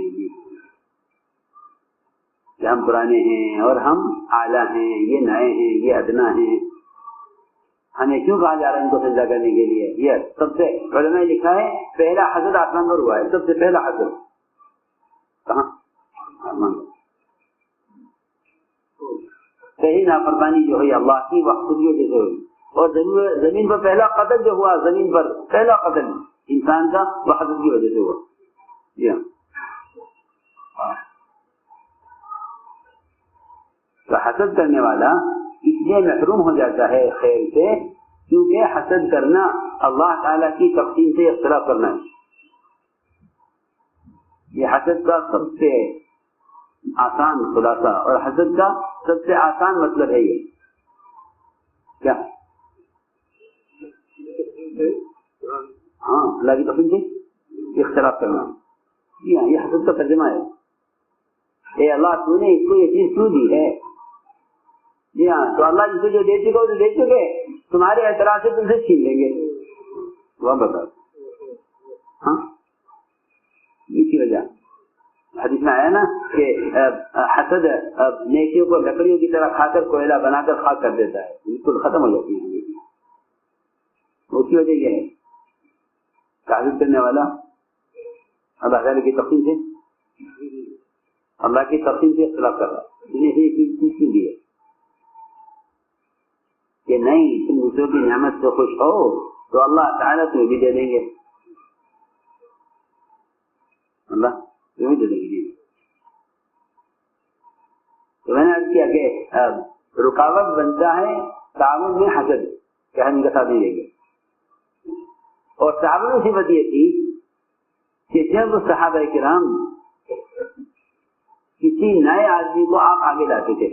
کہ ہم پرانے ہیں اور ہم اعلیٰ ہیں، یہ نئے ہیں، یہ ادنا ہیں، ہمیں کیوں کہا جا رہا ہے ان کو سجدہ کرنے کے لیے. یہ سب سے علماء نے لکھا ہے پہلا حسد آسمان پر ہوا ہے، سب سے پہلا حسد کہاں؟ آسمان پر. پہلی نافرمانی جو ہوئی اللہ کی وحدانیت کی وجہ سے ہوئی، اور زمین پر پہلا قتل جو ہوا، زمین پر پہلا قتل انسان کا وحدت کی وجہ سے ہوا. جی ہاں، تو حسد کرنے والا اس لیے محروم ہو جاتا ہے خیر سے کیونکہ حسد کرنا اللہ تعالیٰ کی تقسیم سے اختلاف کرنا ہے. یہ حسد کا سب سے آسان خلاصہ اور حسد کا سب سے آسان مطلب ہے. یہ کیا؟ ہاں، اللہ کی تقسیم سے اختلاف کرنا. جی ہاں، یہ حسد کا ترجمہ ہے. اے اللہ تو نے اس کو یہ چیز کیوں دی ہے؟ جی ہاں، تو اللہ جس کو جو دے چکے تو دے چکے، تمہارے اعتراض سے تم سے چھین لیں گے. وہ بتا. ہاں، اس کی وجہ حدیث میں آیا نا کہ حسد نیکیوں کو لکڑیوں کی طرح کھا کر کوئلہ بنا کر خاک کر دیتا ہے، بالکل ختم ہو جاتی ہے. اس کی وجہ یہ ہے حسد کرنے والا اللہ تعالیٰ کی تقسیم سے اختلاف کر رہا ہے. یہ چیز کی دی ہے کہ نہیں، تم دوسروں کی نعمت سے خوش ہو تو اللہ تعالیٰ تمہیں بھی دے دیں گے. اللہ تمہیں دے دیں گے. تو میں نے عرض کیا کہ رکاوٹ بنتا ہے تعاون میں حسد کہ ہم ان کا ساتھ نہیں دیں گے. اور صحابہ میں صفت یہ تھی کہ جب صحابہ کرام کسی نئے آدمی کو آپ آگے لاتے تھے،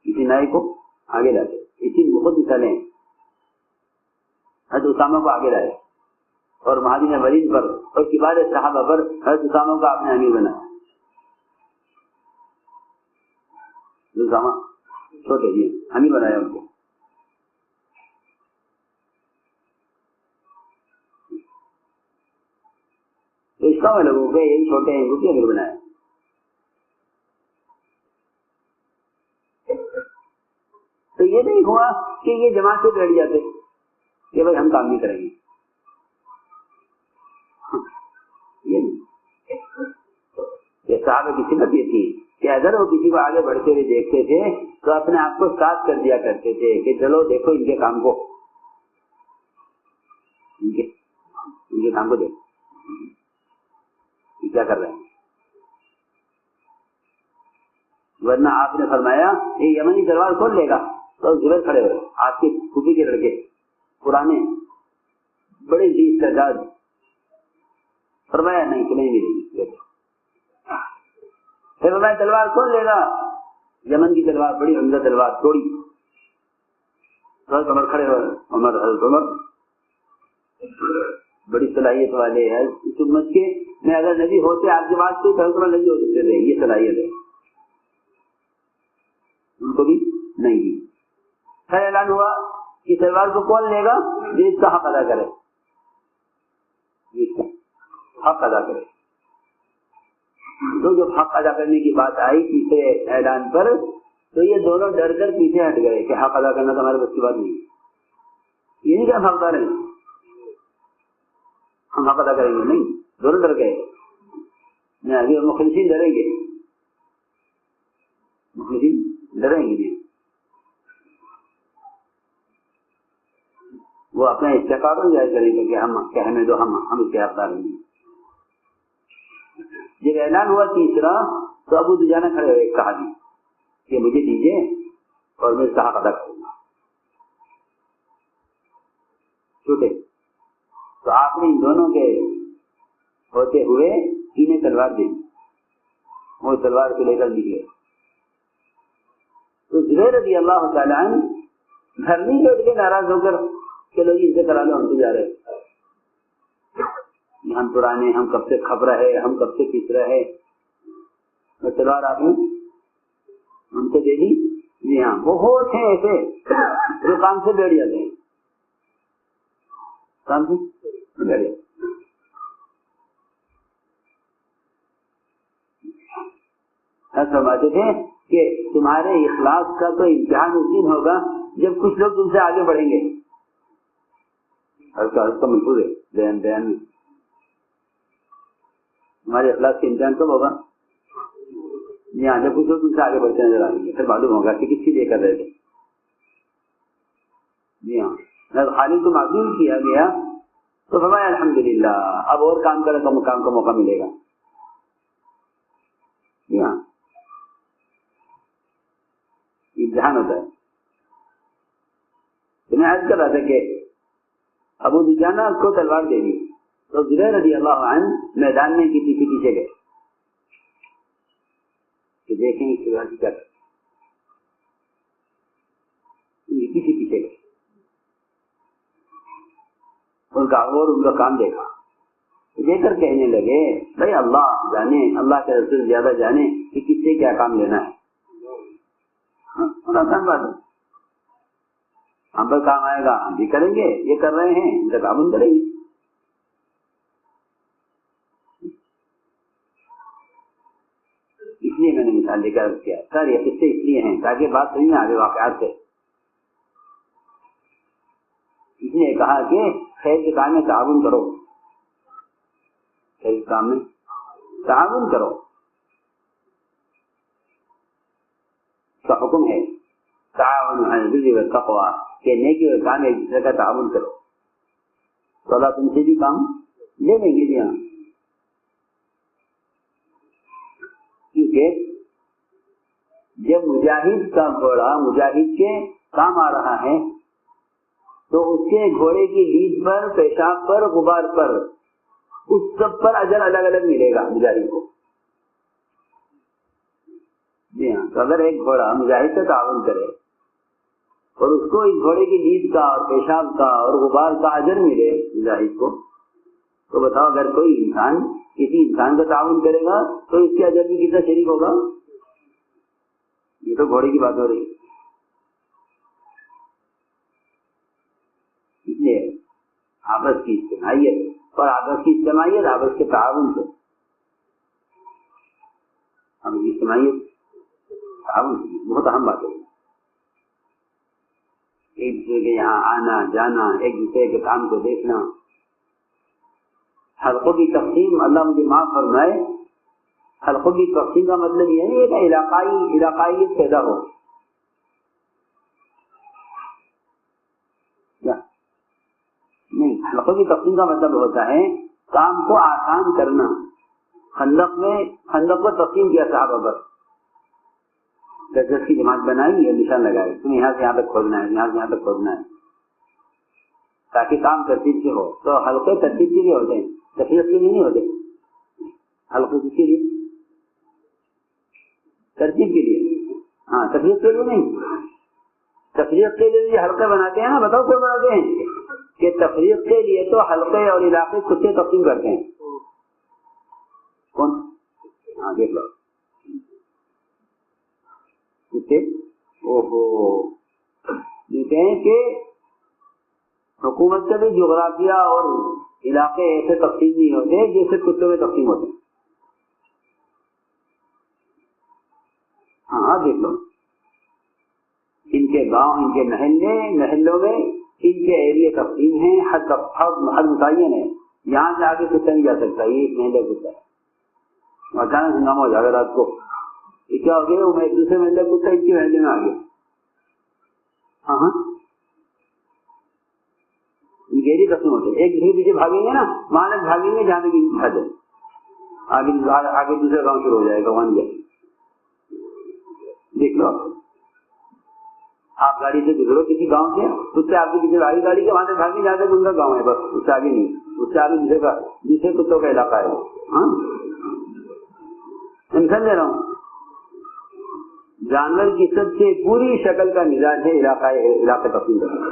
کسی نئے کو آگے لاتے اسی خود چلیں حضرت اسامہ کو آگے لائے اور مہاجرین ولید پر اور کبار صحابہ پر حضرت اسامہ کو آپ نے امیر بنایا. اسامہ چھوٹے جی امیر بنایا ان کو. تو اس کا لوگوں کو یہی چھوٹے ہیں ان کو امیر بنایا. تو یہ نہیں ہوا کہ یہ جماعت سے بیٹھ جاتے کہ بھائی ہم کام نہیں کریں گے. یہ نہیں. یہ صحابہ کی صفت یہ تھی کہ اگر وہ کسی کو آگے بڑھتے ہوئے دیکھتے تھے تو اپنے آپ کو ساتھ کر دیا کرتے تھے کہ چلو دیکھو ان کے کام کو، ان کے کام کو دیکھو کیا کر رہے ہیں. ورنہ آپ نے فرمایا یہ یمنی تلوار کھول لے گا تو زبیر کھڑے ہوئے آپ کے پھوپھی کے لڑکے پرانے بڑے جیت کا جاج. فرمایا نہیں تمہیں ملے گی. پھر فرمایا تلوار کھول لے گا، یمن کی تلوار بڑی عمدہ تلوار توڑی. حضرت عمر کھڑے ہوئے. حضرت عمر بڑی صلاحیت والے ہیں اس امت کے. میں اگر نبی ہوتے آپ کے بعد تو حضرت عمر نبی ہو سکتے تھے. یہ صلاحیت ہے ان کو بھی نہیں دی. پھر اعلان ہوا کہ تلوار کو کون لے گا جو اس کا حق ادا کرے، حق ادا کرے. تو جب حق ادا کرنے کی بات آئی تیسرے اعلان پر تو یہ دونوں ڈر کر پیچھے ہٹ گئے کہ حق ادا کرنا تو ہمارے بس کی بات نہیں. یہ نہیں کہ ہم حقدار ہیں ہم حق ادا کریں گے، نہیں. دونوں ڈر گئے. ابھی مخلصین ڈریں گے، مخلصین ڈریں گے نہیں. وہ اپنا استحقاق ظاہر کریں گے کہ ہم کہنے دو ہم اس کے حقدار ہیں. جب اعلان ہوا تیسرا تو ابو دجانہ کھڑے ہوئے کہا دی کہ مجھے دیجیے اور میں اس کا حق ادا کروں گا. چھوٹے تو آپ نے ان دونوں کے ہوتے ہوئے انہیں تلوار دے دی. وہ تلوار کو لے کر نکلے. تو زبیر رضی اللہ تعالیٰ عنہ گھر نہیں بیٹھ کے ناراض ہو کر چلو جی ان سے کرا لو ہم تو جا رہے ہم پرانے، ہم کب سے کھپ رہے، ہم کب سے پیس رہے. تلوار آپ نے ان کو دے دی. جی ہاں بہت ہیں ایسے جو کام سے بیٹھ جاتے ہیں، کام سے بیٹھ جاتے. فرماتے تھے کہ تمہارے اخلاص کا تو امتحان اس دن ہوگا جب کچھ لوگ تم سے آگے بڑھیں گے. اس کا محفوظ ہے بیان میں ہمارے اخلاص کے امتحان کب ہوگا؟ یہاں جب کچھ لوگ تم سے آگے بڑھتے نظر آئیں گے پھر معلوم ہوگا کہ کس کی دے کر رہے تھے. جی ہاں جب خالد کو معذور کیا گیا تو فرمایا الحمدللہ اب اور کام کرنے کا مقام کا موقع ملے گا. جی ہاں امتحان ہوتا ہے. میں عرض کر رہا تھا کہ ابو دجانہ کو تلوار دے دی تو زبیر رضی اللہ عنہ میدان میں کسی کے پیچھے گئے کہ دیکھیں اس تلوار کی کیا کسی پیچھے گئے. ان کا کام دیکھا دیکھ کر کہنے لگے بھائی اللہ جانے، اللہ کے رسول زیادہ جانے کہ کس سے کیا کام لینا ہے. آسان بات ہے، ہم پر کام آئے گا ہم بھی کریں گے. یہ کر رہے ہیں ان کا تعاون کریں گے. اس لیے میں نے مثال لے کر کیا سر یہ قصے اس لیے ہیں تاکہ بات صحیح نہ آگے واقعات سے. اس نے کہا کہ خیر کے کام میں تعاون کرو، خیر کے کام میں تعاون کرو کا حکم ہے. تعاون علی البر والتقوی کہ نیکی اور کام ایک دوسرے کا تعاون کرو تو اللہ تم سے بھی کام لے لیں گے. جی ہاں کیونکہ جب مجاہد کا گھوڑا مجاہد کے کام آ رہا ہے تو اس کے گھوڑے کی لیج پر، پیشاب پر، غبار پر، اس سب پر اجر الگ الگ ملے گا مجاہد کو. جی ہاں تو اگر ایک گھوڑا مجاہد سے تعاون کرے اور اس کو اس گھوڑے کی نیند کا اور پیشاب کا اور غبار کا اجر ملے مجاہد کو، تو بتاؤ اگر کوئی انسان کسی انسان کا تعاون کرے گا تو اس کے اجر بھی کتنا شریک ہوگا؟ یہ تو گھوڑے کی بات ہو رہی ہے۔ اس لیے آپس کی اجتماعیت اور آپس کی اجتماعیت آپس کے تعاون سے، ہم اجتماعیت تعاون بہت اہم بات ہے۔ ایک دوسرے کے یہاں آنا جانا، ایک دوسرے کے کام کو دیکھنا۔ حلقوں کی تقسیم، اللہ مجھے معاف فرمائے، حلقوں کی تقسیم کا مطلب یہ ہے کہ علاقائیت پیدا ہو۔ نہیں، حلقوں کی تقسیم کا مطلب ہوتا ہے کام کو آسان کرنا۔ خندق کو تقسیم کیا صحابہ پر، 10 کی جماعت بنائی اور نشان لگائے، تم یہاں سے یہاں تک کھودنا ہے، یہاں سے یہاں تک کھودنا ہے، تاکہ کام ترتیب سے ہو۔ تو حلقے ترتیب کے لیے ہوتے ہیں، تفریق کے لیے نہیں ہوتے۔ حلقے کس کے لیے؟ ترتیب کے لیے، ہاں، تفریق کے لیے نہیں۔ تفریق کے لیے حلقے بناتے ہیں نا، بتاؤ کیوں بناتے ہیں؟ کہ تفریق کے لیے تو حلقے اور علاقے خود سے تقسیم کرتے ہیں۔ کون؟ ہاں دیکھ لو، کہتے ہیں کہ حکومت کے بھی جغرافیہ اور علاقے ایسے تقسیم نہیں ہوتے جیسے کتوں میں تقسیم ہوتے ہیں۔ ہاں دیکھ لو، ان کے گاؤں، ان کے محلوں میں ان کے ایریے تقسیم ہیں، حد متعین ہے۔ یہاں سے آگے کتا نہیں جا سکتا، یہ ایک محلہ کتا ہے، اچانک ہنگامہ ہو جائے گا رات کو، یہ کیا ہو گیا؟ وہ دوسرے محلے کتا ان کے محلے میں آ گیا۔ ہاں گہری قسم ہوتے، ایک دوسرے پیچھے بھاگیں گے نا، وہاں تک بھاگیں گے جہاں تک بھاگ جائے، آگے دوسرا گاؤں شروع ہو جائے گا، وہاں جائے۔ دیکھ لو، آپ گاڑی سے گزرو کسی گاؤں سے، اس سے آپ کے پیچھے آگے گاڑی کے وہاں تک بھاگیں جہاں تک ان کا گاؤں ہے، بس اس سے آگے نہیں، اس سے آگے دوسرے کتوں کا علاقہ ہے۔ ہاں سمجھ رہا ہوں، جانور کی سب سے پوری شکل کا مزاج ہے علاقہ تقسیم کرنا،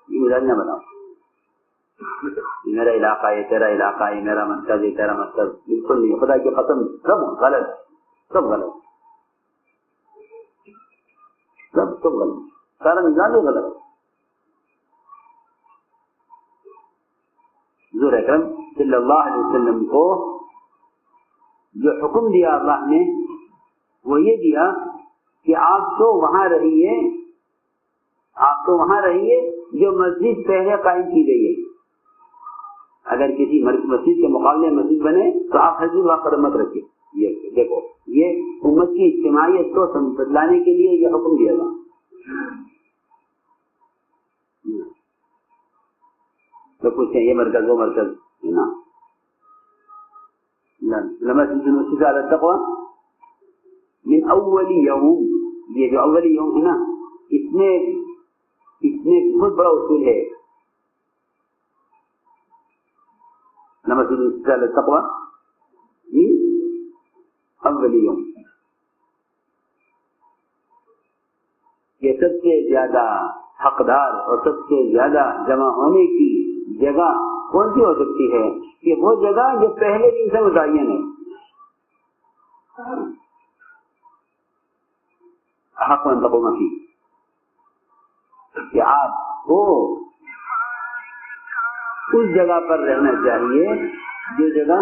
یہ مزاج نہ بناؤ، میرا علاقہ ہے، تیرا علاقہ ہے، میرا مرکز ہے، تیرا مرکز، بالکل نہیں، خدا کی قسم، سب غلط، سب غلط، سب غلط، سارا مزاج ہی غلط۔ حضور اکرم صلی اللہ علیہ وسلم کو جو حکم دیا اللہ نے وہ یہ دیا کہ آپ تو وہاں رہیے، آپ تو وہاں رہیے جو مسجد پہلے قائم کی گئی ہے۔ اگر کسی مسجد کے مقابلے میں مسجد بنے تو آپ حضور وہاں قدم مت رکھیے۔ یہ دیکھو، یہ امت کی اجتماعیت کو بدلانے کے لیے یہ حکم دیا گیا۔ تو پوچھتے ہیں یہ مرکز وہ مرکز ہے نا، المسجد علی التقوی من اول یوم، یہ جو اول یوم ہے نا، اس میں بہت بڑا اصول ہے، المسجد علی التقوی اول یوم، یہ سب سے زیادہ حقدار اور سب سے زیادہ جمع ہونے کی جگہ کون سی ہو سکتی ہے؟ کہ وہ جگہ جو پہلے دن سے متعین ہے۔ حق ان تقوم فیہ، کہ آپ کو اس جگہ پر رہنا چاہیے جو جگہ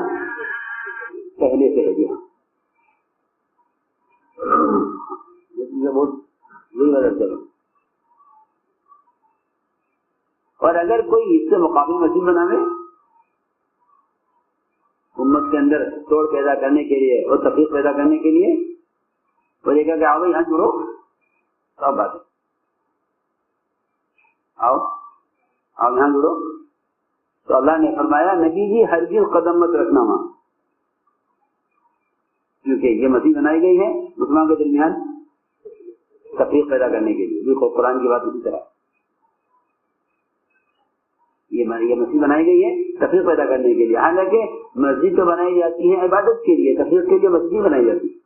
پہلے سے ہے۔ اور اگر کوئی اس سے مقابل مسجد بناوے امت کے اندر توڑ پیدا کرنے کے لیے اور تفریق پیدا کرنے کے لیے، وہ دیکھا کہ آؤ یہاں جڑو، سب بات ہے، آؤ یہاں جڑو، تو اللہ نے فرمایا نبی جی ہرگز قدم مت رکھنا وہاں، کیونکہ یہ مسجد بنائی گئی ہے مسلمانوں کے درمیان تفریق پیدا کرنے کے لیے۔ دیکھو قرآن کی بات اسی طرح، یہ مسجد بنائی گئی ہے تفریق پیدا کرنے کے لیے، حالانکہ مسجد تو بنائی جاتی ہے عبادت کے لیے، تفریق کے لیے مسجد بنائی جاتی ہے.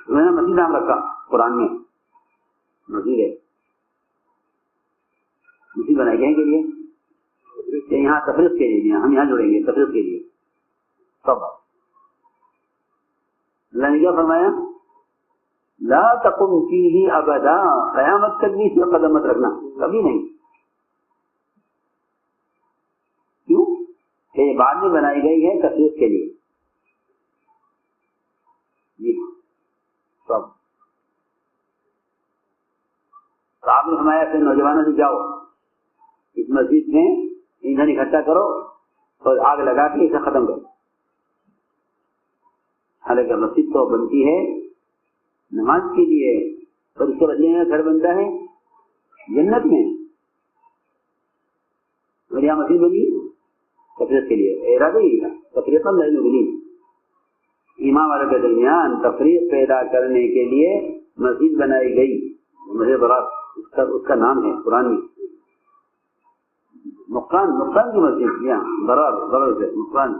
میں نے مسجد نام رکھا قرآن میں، مسجد ہے، مسجد بنائی گئی کے لیے کہ یہاں تفریق کے لیے، ہم یہاں جڑیں گے تفریق کے لیے. سب اللہ نے کیا فرمایا؟ لا تقم فیہ ابدا، قیامت تک بھی اس میں قدم مت رکھنا، کبھی نہیں. کیوں کہ یہ بعد میں بنائی گئی ہے تفریق کے لیے. جی سب تو آپ نے فرمایا کہ نوجوانوں سے جاؤ اس مسجد میں ایندھن اکٹھا کرو اور آگ لگا کے اسے ختم کرو. حالانکہ مسجد تو بنتی ہے نماز کے لیے، اور اس کے بدلے میں گھر بنتا ہے جنت میں، اور یہاں مسجد بنی تفریق کے لیے. ارادہ ہی تفریق بنی، ایمان والوں کے درمیان تفریق پیدا کرنے کے لیے مسجد بنائی گئی. مجھے بڑا اس کا نام ہے قرآن میں نقصان کی مسجد، یہاں ضرر سے نقصان.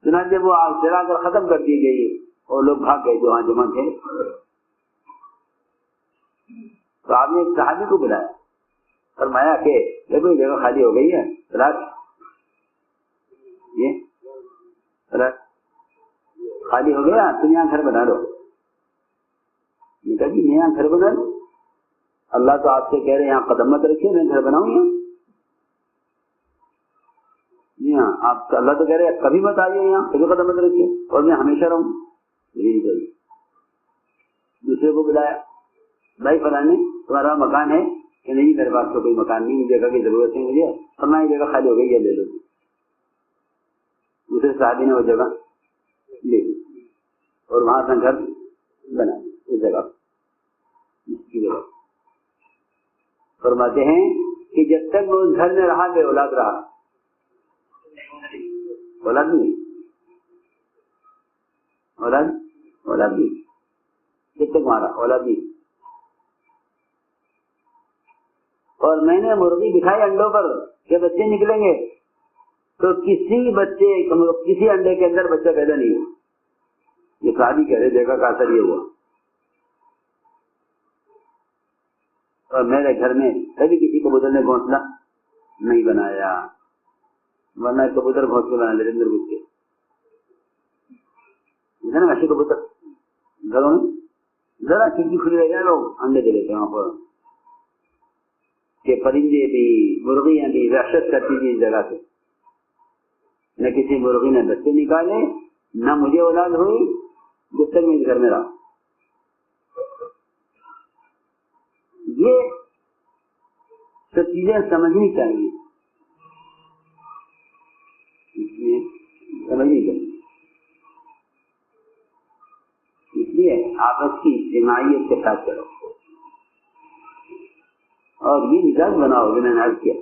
چنانچہ وہ آگ جلا کر ختم کر دی گئی اور لوگ بھاگ گئے جو وہاں جمع تھے. تو آپ نے ایک صحابی کو بلایا، فرمایا کہ دیکھو یہ جگہ خالی ہو گئی ہے، خالی ہو گیا، تم یہاں گھر بنا لو. کہا جی میں یہاں گھر بنا لوں؟ اللہ تو آپ سے کہہ رہے یہاں قدم مت رکھیے، میں گھر بناؤں یہاں. جی ہاں، آپ اللہ تو کہہ رہے کبھی مت آئیے یہاں، کبھی قدم مت رکھیے، اور میں ہمیشہ رہوں. نہیں چاہیے. دوسرے کو بلایا، بھائی فلانے تمہارا مکان ہے کہ نہیں؟ میرے پاس تو کوئی مکان نہیں، جگہ کی ضرورت ہے مجھے، فرمایا یہ جگہ خالی ہو گئی ہے، لے لو. دوسرے صحابی نے وہ جگہ لے لی اور وہاں سے گھر بنا اس جگہ. فرماتے ہیں کہ جب تک وہ اس گھر میں رہا بے اولاد رہا، اولاد نہیں جب تک مارا اولاد نہیں. اور میں نے مرغی دکھائی انڈوں پر کہ بچے نکلیں گے، تو کسی انڈے کے اندر بچہ پیدا نہیں ہوا. یہ شادی کہہ رہے دیکھا کا اثر یہ ہوا. اور میرے گھر میں کبھی کسی کبوتر نے گھونسلہ نہیں بنایا، ورنہ کبوتر گھونسلے بنا لیتے اندر گھس کے. نا ایسے کبوتر گھروں میں ذرا کھڑکی کھلی رہ جائے لوگ انڈے دے لیتے ہیں وہاں پر، کہ پرندے بھی مرغیاں بھی وحشت کرتی تھی اس جگہ سے. نہ کسی مرغی نے بچے نکالے، نہ مجھے اولاد ہوئی جب تک میں اس گھر میں رہا. یہ سب چیزیں سمجھنی چاہیے، اس لیے آپس کی اجتماعیت کے ساتھ چلو اور یہ مزاج بناؤ جو میں نے عرض کیا.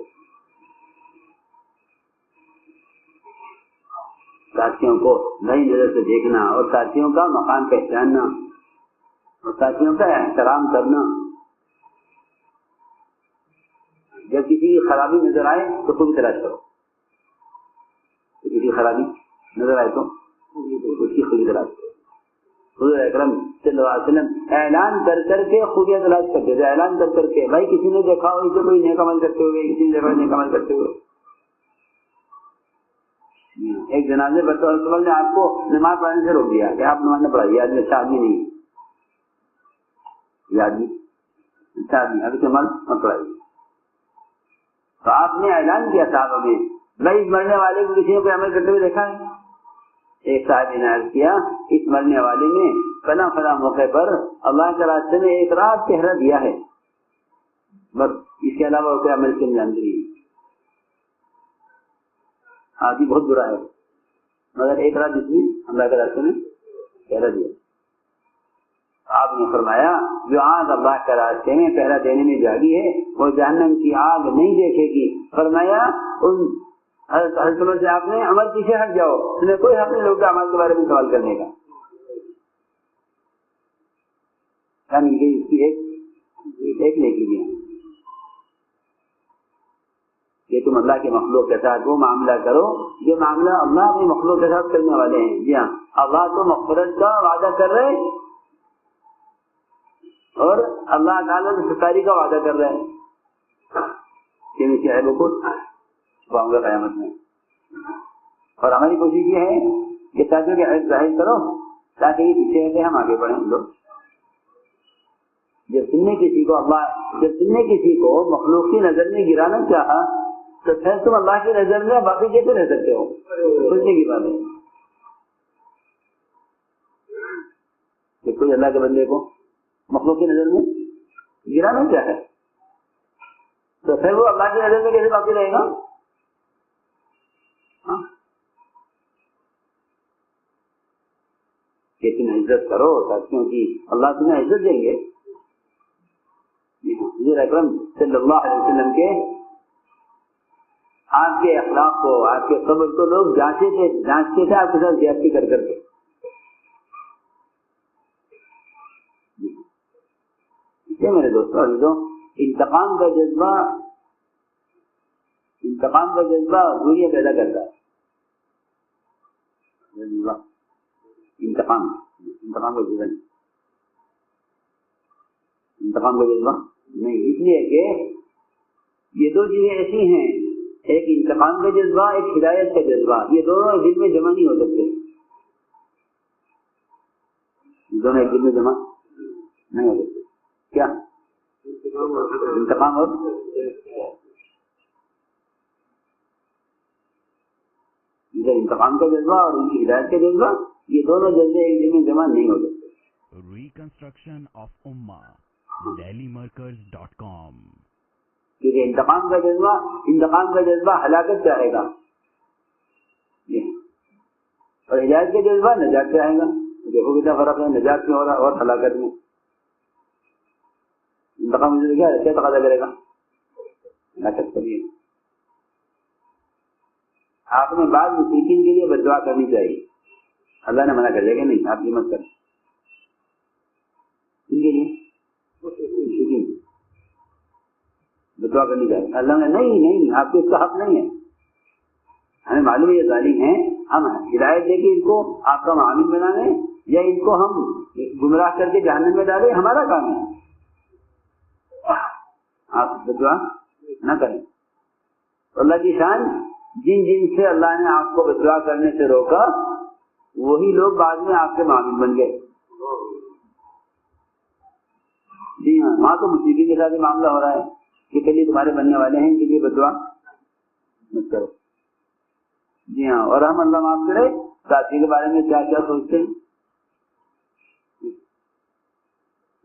ساتھیوں کو نئی نظر سے دیکھنا اور ساتھیوں کا مقام پہچاننا اور ساتھیوں کا احترام کرنا. جب کسی کی خرابی نظر آئے تو خود تلاش کرو، کسی کی خرابی نظر آئے تو اس کی خود تلاش کرو. حضور اکرم صلی اللہ علیہ وسلم اعلان کر کر کے خوبیاں تلاش کرتے تھے، اعلان کر کر کے بھائی کسی نے دیکھا ہو اسے کوئی نیک عمل کرتے ہوئے، کسی نے دیکھا نیک عمل کرتے ہوئے. ایک جنازے پر تو رسول نے آپ کو نماز پڑھنے سے روک دیا کہ آپ نماز نہ پڑھائیے، آدمی اچھا آدمی نہیں، یہ آدمی اچھا آدمی ابھی سے نماز مت پڑھائیے. تو آپ نے اعلان کیا صحابہ میں، بھائی اس مرنے والے کو کسی نے کوئی عمل کرتے ہوئے دیکھا ہے؟ ایک صاحب نے عرض کیا اس مرنے والے نے فلاں فلاں موقع پر اللہ کے راستے میں ایک رات پہرا دیا ہے، بس اس کے علاوہ کوئی عمل سے جانتے نہیں. آدمی بہت برا ہے مگر ایک رات جس نے اللہ کے راستے میں پہرا دیا. آپ نے فرمایا جو آگ اللہ کے راستے میں پہرا دینے میں جاگی ہے وہ جہنم کی آگ نہیں دیکھے گی. فرمایا ان حضرت عمر سے آپ نے عمل پیچھے ہٹ جاؤ، تمہیں کوئی حق نہیں لوگوں کے عمل کے بارے میں سوال کرنے کا. کیا مل گئی؟ اس کی ایک نیکی ہے کہ تم اللہ کے مخلوق کے ساتھ وہ معاملہ کرو جو معاملہ اللہ اپنی مخلوق کے ساتھ کرنے والے ہیں. جی ہاں، اللہ تو مغفرت کا وعدہ کر رہے ہیں اور اللہ تعالیٰ سے ستاری کا وعدہ کر رہے ہیں کہ میں چاہے کو چھپاؤں گا قیامت میں. اور ہماری کوشش یہ ہے کہ ساتھیوں کے حق ظاہر کرو تاکہ یہ پیچھے ہٹے ہم آگے بڑھیں. لوگ جب تم نے کسی کو مخلوق کی نظر میں گرانا چاہا تو پھر تم اللہ کی نظر میں باقی کیسے رہ سکتے ہو؟ سوچنے کی بات ہے کہ کوئی اللہ کے بندے کو مخلوق کی نظر میں گرانا چاہے تو پھر وہ اللہ کی نظر میں کیسے باقی رہے گا؟ کہ تم عزت کرو کیونکہ اللہ تمہیں عزت دیں گے. حضور اکرم صلی اللہ علیہ وسلم کے آپ کے اخلاق کو، آپ کے صبر کو لوگ جانچتے تھے آپ کے ساتھ زیادتی کر کے. میرے دوستوں عزیزوں، انتقام کا جذبہ دوریاں پیدا کرتا ہے. انتقام کا جذبہ نہیں، اس لیے کہ یہ دو چیزیں ایسی ہیں، ایک انتقام کا جذبہ، ایک ہدایت کا جذبہ، یہ دونوں ایک دل میں جمع نہیں ہو سکتے. دونوں ایک دل میں جمع نہیں ہو سکتے. کیا انتقام اور انتقام کا جذبہ اور ان کی ہدایت کا جذبہ، یہ دونوں جذبے ایک دل میں جمع نہیں ہو سکتے. Reconstruction of Ummah, dailymarkers.com. کیونکہ انتقام کا جذبہ ہلاکت چاہے گا اور ہدایت کا جذبہ نجات چاہے گا. دیکھو کتنا فرق ہے نجات میں اور ہلاکت میں. انتقام کیا تقاضا کرے گا؟ ہلاکت کریے. آپ نے بعض مشرکین کے لیے بددعا کرنی چاہیے. اللہ نے منع کر دیا کہ نہیں آپ یہ مت کریں. ان کے لیے بددعا کرنی چاہیے. اللہ نے نہیں آپ کو اس کا حق نہیں ہے. ہمیں معلوم ہے یہ ظالم ہیں، ہم ہدایت دے کے ان کو آپ کا معامل بنا لیں یا ان کو ہم گمراہ کر کے جہنم میں ڈالیں، ہمارا کام ہے. آپ بددعا نہ کریں. اللہ کی شان، جن سے اللہ نے آپ کو بددعا کرنے سے روکا وہی لوگ بعد میں آپ کے معامل بن گئے. جی ہاں، وہاں تو مصیبت کے ساتھ یہ معاملہ ہو رہا ہے کہ پہلے تمہارے بننے والے ہیں ان کے لیے بددعا مت کرو. جی ہاں، اور ہم اللہ معاف کرے ساتھی کے بارے میں کیا کیا سوچتے ہیں.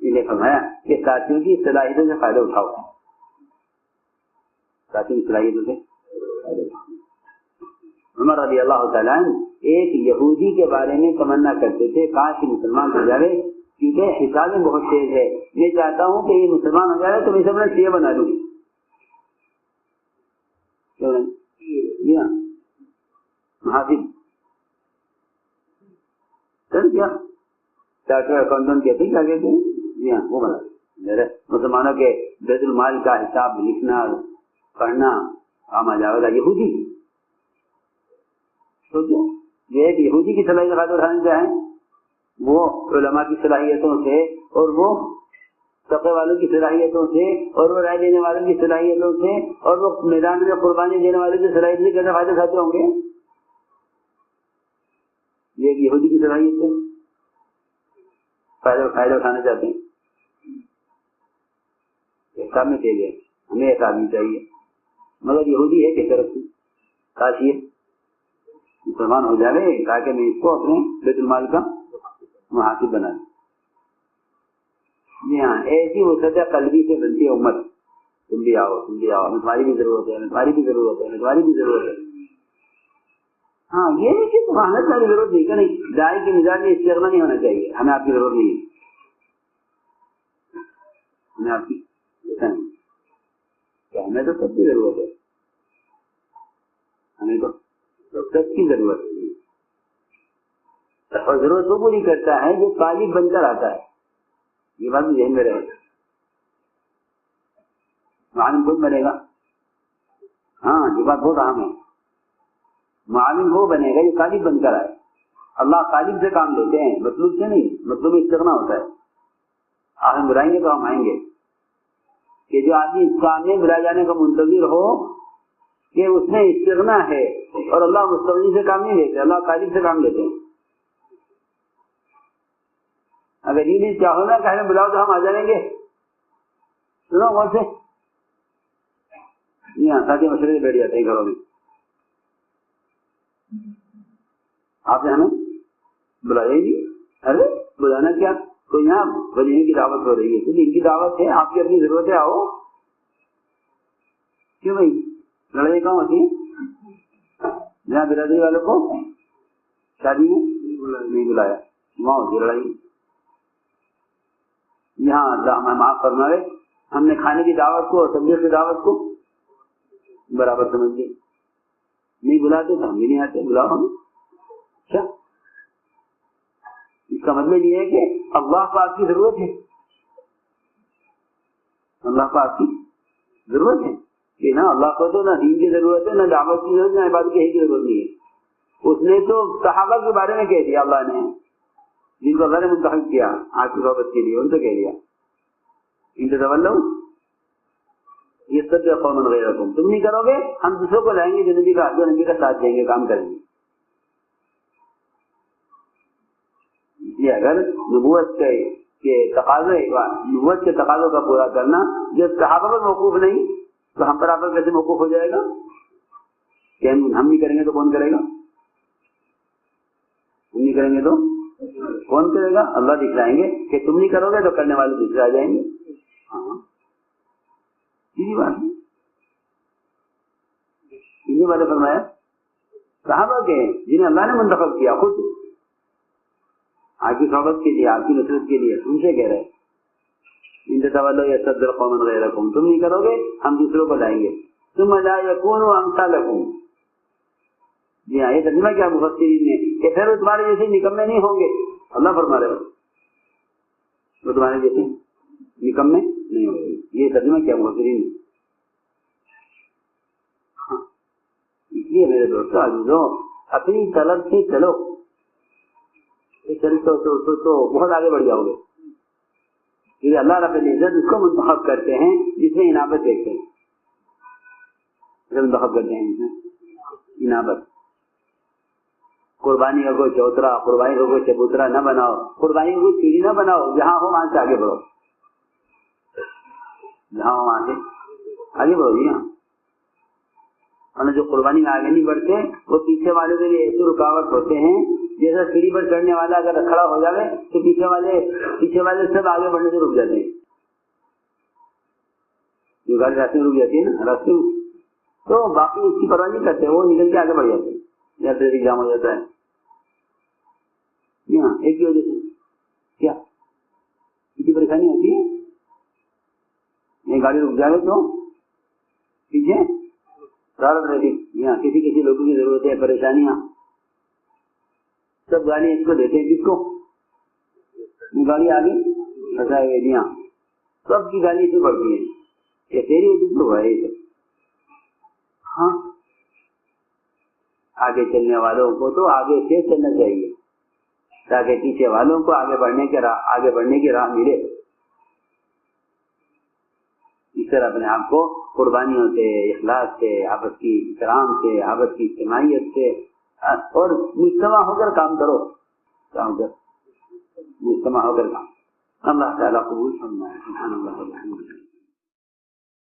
انہیں فرمایا کہ ساتھیوں کی صلاحیتوں سے فائدہ اٹھاؤ. ساتھیوں کی صلاحیتوں سے فائدہ اٹھاؤ. عمر رضی اللہ تعالیٰ ایک یہودی کے بارے میں تمنا کرتے تھے کاش یہ مسلمان ہو جائے کیونکہ حساب میں بہت تیز ہے. میں چاہتا ہوں کہ یہ مسلمان ہو جائے تو میں سب نے شیعہ بنا دوں. کیوں نہیں؟ جی ہاں، محافظ کیا چارٹر اکاؤنٹنٹ کہتے ہیں، کیا کہتے ہیں؟ جی ہاں، وہ بنا دیں. مسلمانوں کے بیت المال کا حساب لکھنا پڑھنا عام آ جائے گا. یہودی سوچو، یہ ایک یہودی کی صلاحیت فائدہ اٹھانا چاہیں، وہ علماء کی صلاحیتوں سے اور وہ تقوی والوں کی صلاحیتوں سے اور وہ رائے دینے والوں کی صلاحیتوں سے اور وہ میدان میں قربانی دینے والوں کی صلاحیت سے کیسے فائدہ اٹھاتے ہوں گے؟ یہ ایک یہودی کی صلاحیت سے فائدہ اٹھانا چاہتے ہیں. حساب میں چلے گئے، ہمیں ایک آدمی چاہیے مگر یہودی ہے کہ طرف سے کاش یہ مسلمان ہو جائے تاکہ میں اس کو اپنے بیت المال کا محافظ بنا دوں. جی ہاں، ایسی وسعت قلبی سے بنتی ہے امت. تم بھی آؤ تمہاری بھی ضرورت ہے، تمہاری بھی ضرورت ہے. ہاں، یہ نہیں کہ محنت کی ضرورت نہیں کہ نہیں، دائی کے مزاج میں استغنا نہیں ہونا چاہیے. ہمیں آپ کی ضرورت نہیں ہے، ہمیں آپ کی ہمیں تو سب کی ضرورت ہے. ہمیں تو سب کی ضرورت ہے. اور ضرورت وہ پوری کرتا ہے جو طالب بن کر آتا ہے. یہ بات بھی ذہن میں رہے گا. معلم خود بنے گا. ہاں یہ بات بہت اہم ہے. معلم وہ بنے گا جو قالب بن کر آئے. اللہ قالب سے کام لیتے ہیں، مطلوب سے نہیں. مطلوب استغنا ہوتا ہے. آپ ہم بلائیں گے تو ہم آئیں گے. کہ جو آدمی سامنے بلائے جانے کا منتظر ہو کہ اس میں استغنا ہے، اور اللہ مستغنی سے کام نہیں لیتے، اللہ قالب سے کام لیتے ہیں. اگر یہ نہیں چاہو نا کہ ہمیں بلاؤ تو ہم آ جائیں گے. سنو غور سے. یہاں ساتھی مشورے سے بیٹھ جاتے ہیں گھروں میں. آپ نے ہمیں بلایا ہی نہیں. ارے بلانا کیا؟ تو یہاں ولیمے کی دعوت ہو رہی ہے، تو ان کی دعوت ہے، آپ کی اپنی ضرورت ہے، آؤ. کیوں بھائی لڑائی کہاں ہوتی ہے؟ جہاں برادری والوں کو شادی میں نہیں بلایا وہاں ہوتی لڑائی. یہاں اللہ ہمیں معاف فرمائے، ہم نے کھانے کی دعوت کو اور تبلیغ کی دعوت کو برابر سمجھ لی. نہیں بلاتے تو ہم بھی نہیں آتے. بلاؤ ہم. اچھا اس کا مطلب یہ ہے کہ اللہ کو آپ کی ضرورت ہے. اللہ کو آپ کی ضرورت ہے کہ نہ اللہ کو تو نہ دین کی ضرورت ہے، نہ دعوت کی ضرورت ہے، نہ عبادت کی ضرورت نہیں ہے. اس نے تو صحابہ کے بارے میں کہہ دیا اللہ نے، جن کو اللہ نے منتخب کیا آپ کی صحبت کے لیے، ان سے کہہ دیا ان تولوا یستبدل قوما غیرکم، تم نہیں کرو گے ہم دوسروں کو لائیں گے جو نبی کا ساتھ دیں گے، کام کریں گے. یہ اگر نبوت کے تقاضوں کا پورا کرنا جو صحابہ پر موقوف نہیں تو ہم پر آپ کیسے موقوف ہو جائے گا؟ کہ ہم نہیں کریں گے تو کون کرے گا؟ ہم نہیں کریں گے تو کون کرے گا؟ اللہ دکھلائیں گے کہ تم نہیں کرو گے تو کرنے والے دوسرے آ جائیں گے. ہاں سیدھی بات ہے. سیدھی بات فرمایا صحابہ کے جنہیں اللہ نے منتخب کیا خود آپ کی صحبت کے لیے، آپ کی نصرت کے لیے، ان سے کہہ رہے ان تولوا یستبدل قوما غیرکم، تم نہیں کرو گے ہم دوسروں کو لائیں گے. ثم لا یکونوا امثالکم. جی ہاں، یہ ترجمہ کیا مفسرین نے کہ پھر وہ تمہارے جیسے نکمے نہیں ہوں گے. اللہ فرما رہے وہ تمہارے جیسے نکمے نہیں ہوں گے. یہ ترجمہ کیا مفسرین نے. ہاں اس لیے میرے دوستوں عزیزوں اپنی طلب سے چلو، تو بہت آگے بڑھ جاؤ گے. کیونکہ اللہ رب العزت اس کو منتخب کرتے ہیں جس میں انابت دیکھتے ہیں. منتخب کرتے ہیں انابت. قربانی کا کوئی چوترا، قربانی کا کوئی چبوترا نہ بناؤ، قربانی کا کوئی سیڑھی نہ بناؤ. جہاں ہو وہاں سے آگے بڑھو، جہاں ہو وہاں سے آگے بڑھو. جی ہاں. اور جو قربانی میں آگے نہیں بڑھتے وہ پیچھے والے کے لیے ایسی رکاوٹ ہوتے ہیں جیسا سیڑھی پر چڑھنے والا اگر کھڑا ہو جائے تو پیچھے والے سب آگے بڑھنے سے رک جاتے ہیں. جو گاڑی راستے میں رک جاتی ہے نا راستے میں، تو باقی اس کی پرواہ نہیں کرتے، وہ نکل کے آگے بڑھ جاتے ہیں یا ٹریفک جام ہو جاتا ہے. ہاں ایک کی وجہ سے کیا کسی پریشانی ہوتی ہے؟ یہ گاڑی رک جائے تو پیچھے سارا ٹریفک، یہاں کسی لوگوں کی ضرورت ہے، پریشانیاں، سب گاڑی اس کو دیتے ہیں. کس کو؟ گاڑی آگے پھنسائے ہوئے. جی ہاں سب کی گاڑی اس میں بڑھتی ہے. یہ تیری وجہ سے ہوا ہے یہ. ہاں آگے چلنے والوں کو تو آگے سے چلنا چاہیے تاکہ پیچھے والوں کو آگے بڑھنے کی راہ ملے. اس طرح اپنے آپ کو قربانیوں سے، اخلاص سے، آپس کی احترام سے، آپس کی اجتماعیت سے اور مجتمع ہو کر کام کرو. مجتمع ہو کر کام. اللہ تعالیٰ قبول فرمائے. سبحان اللہ.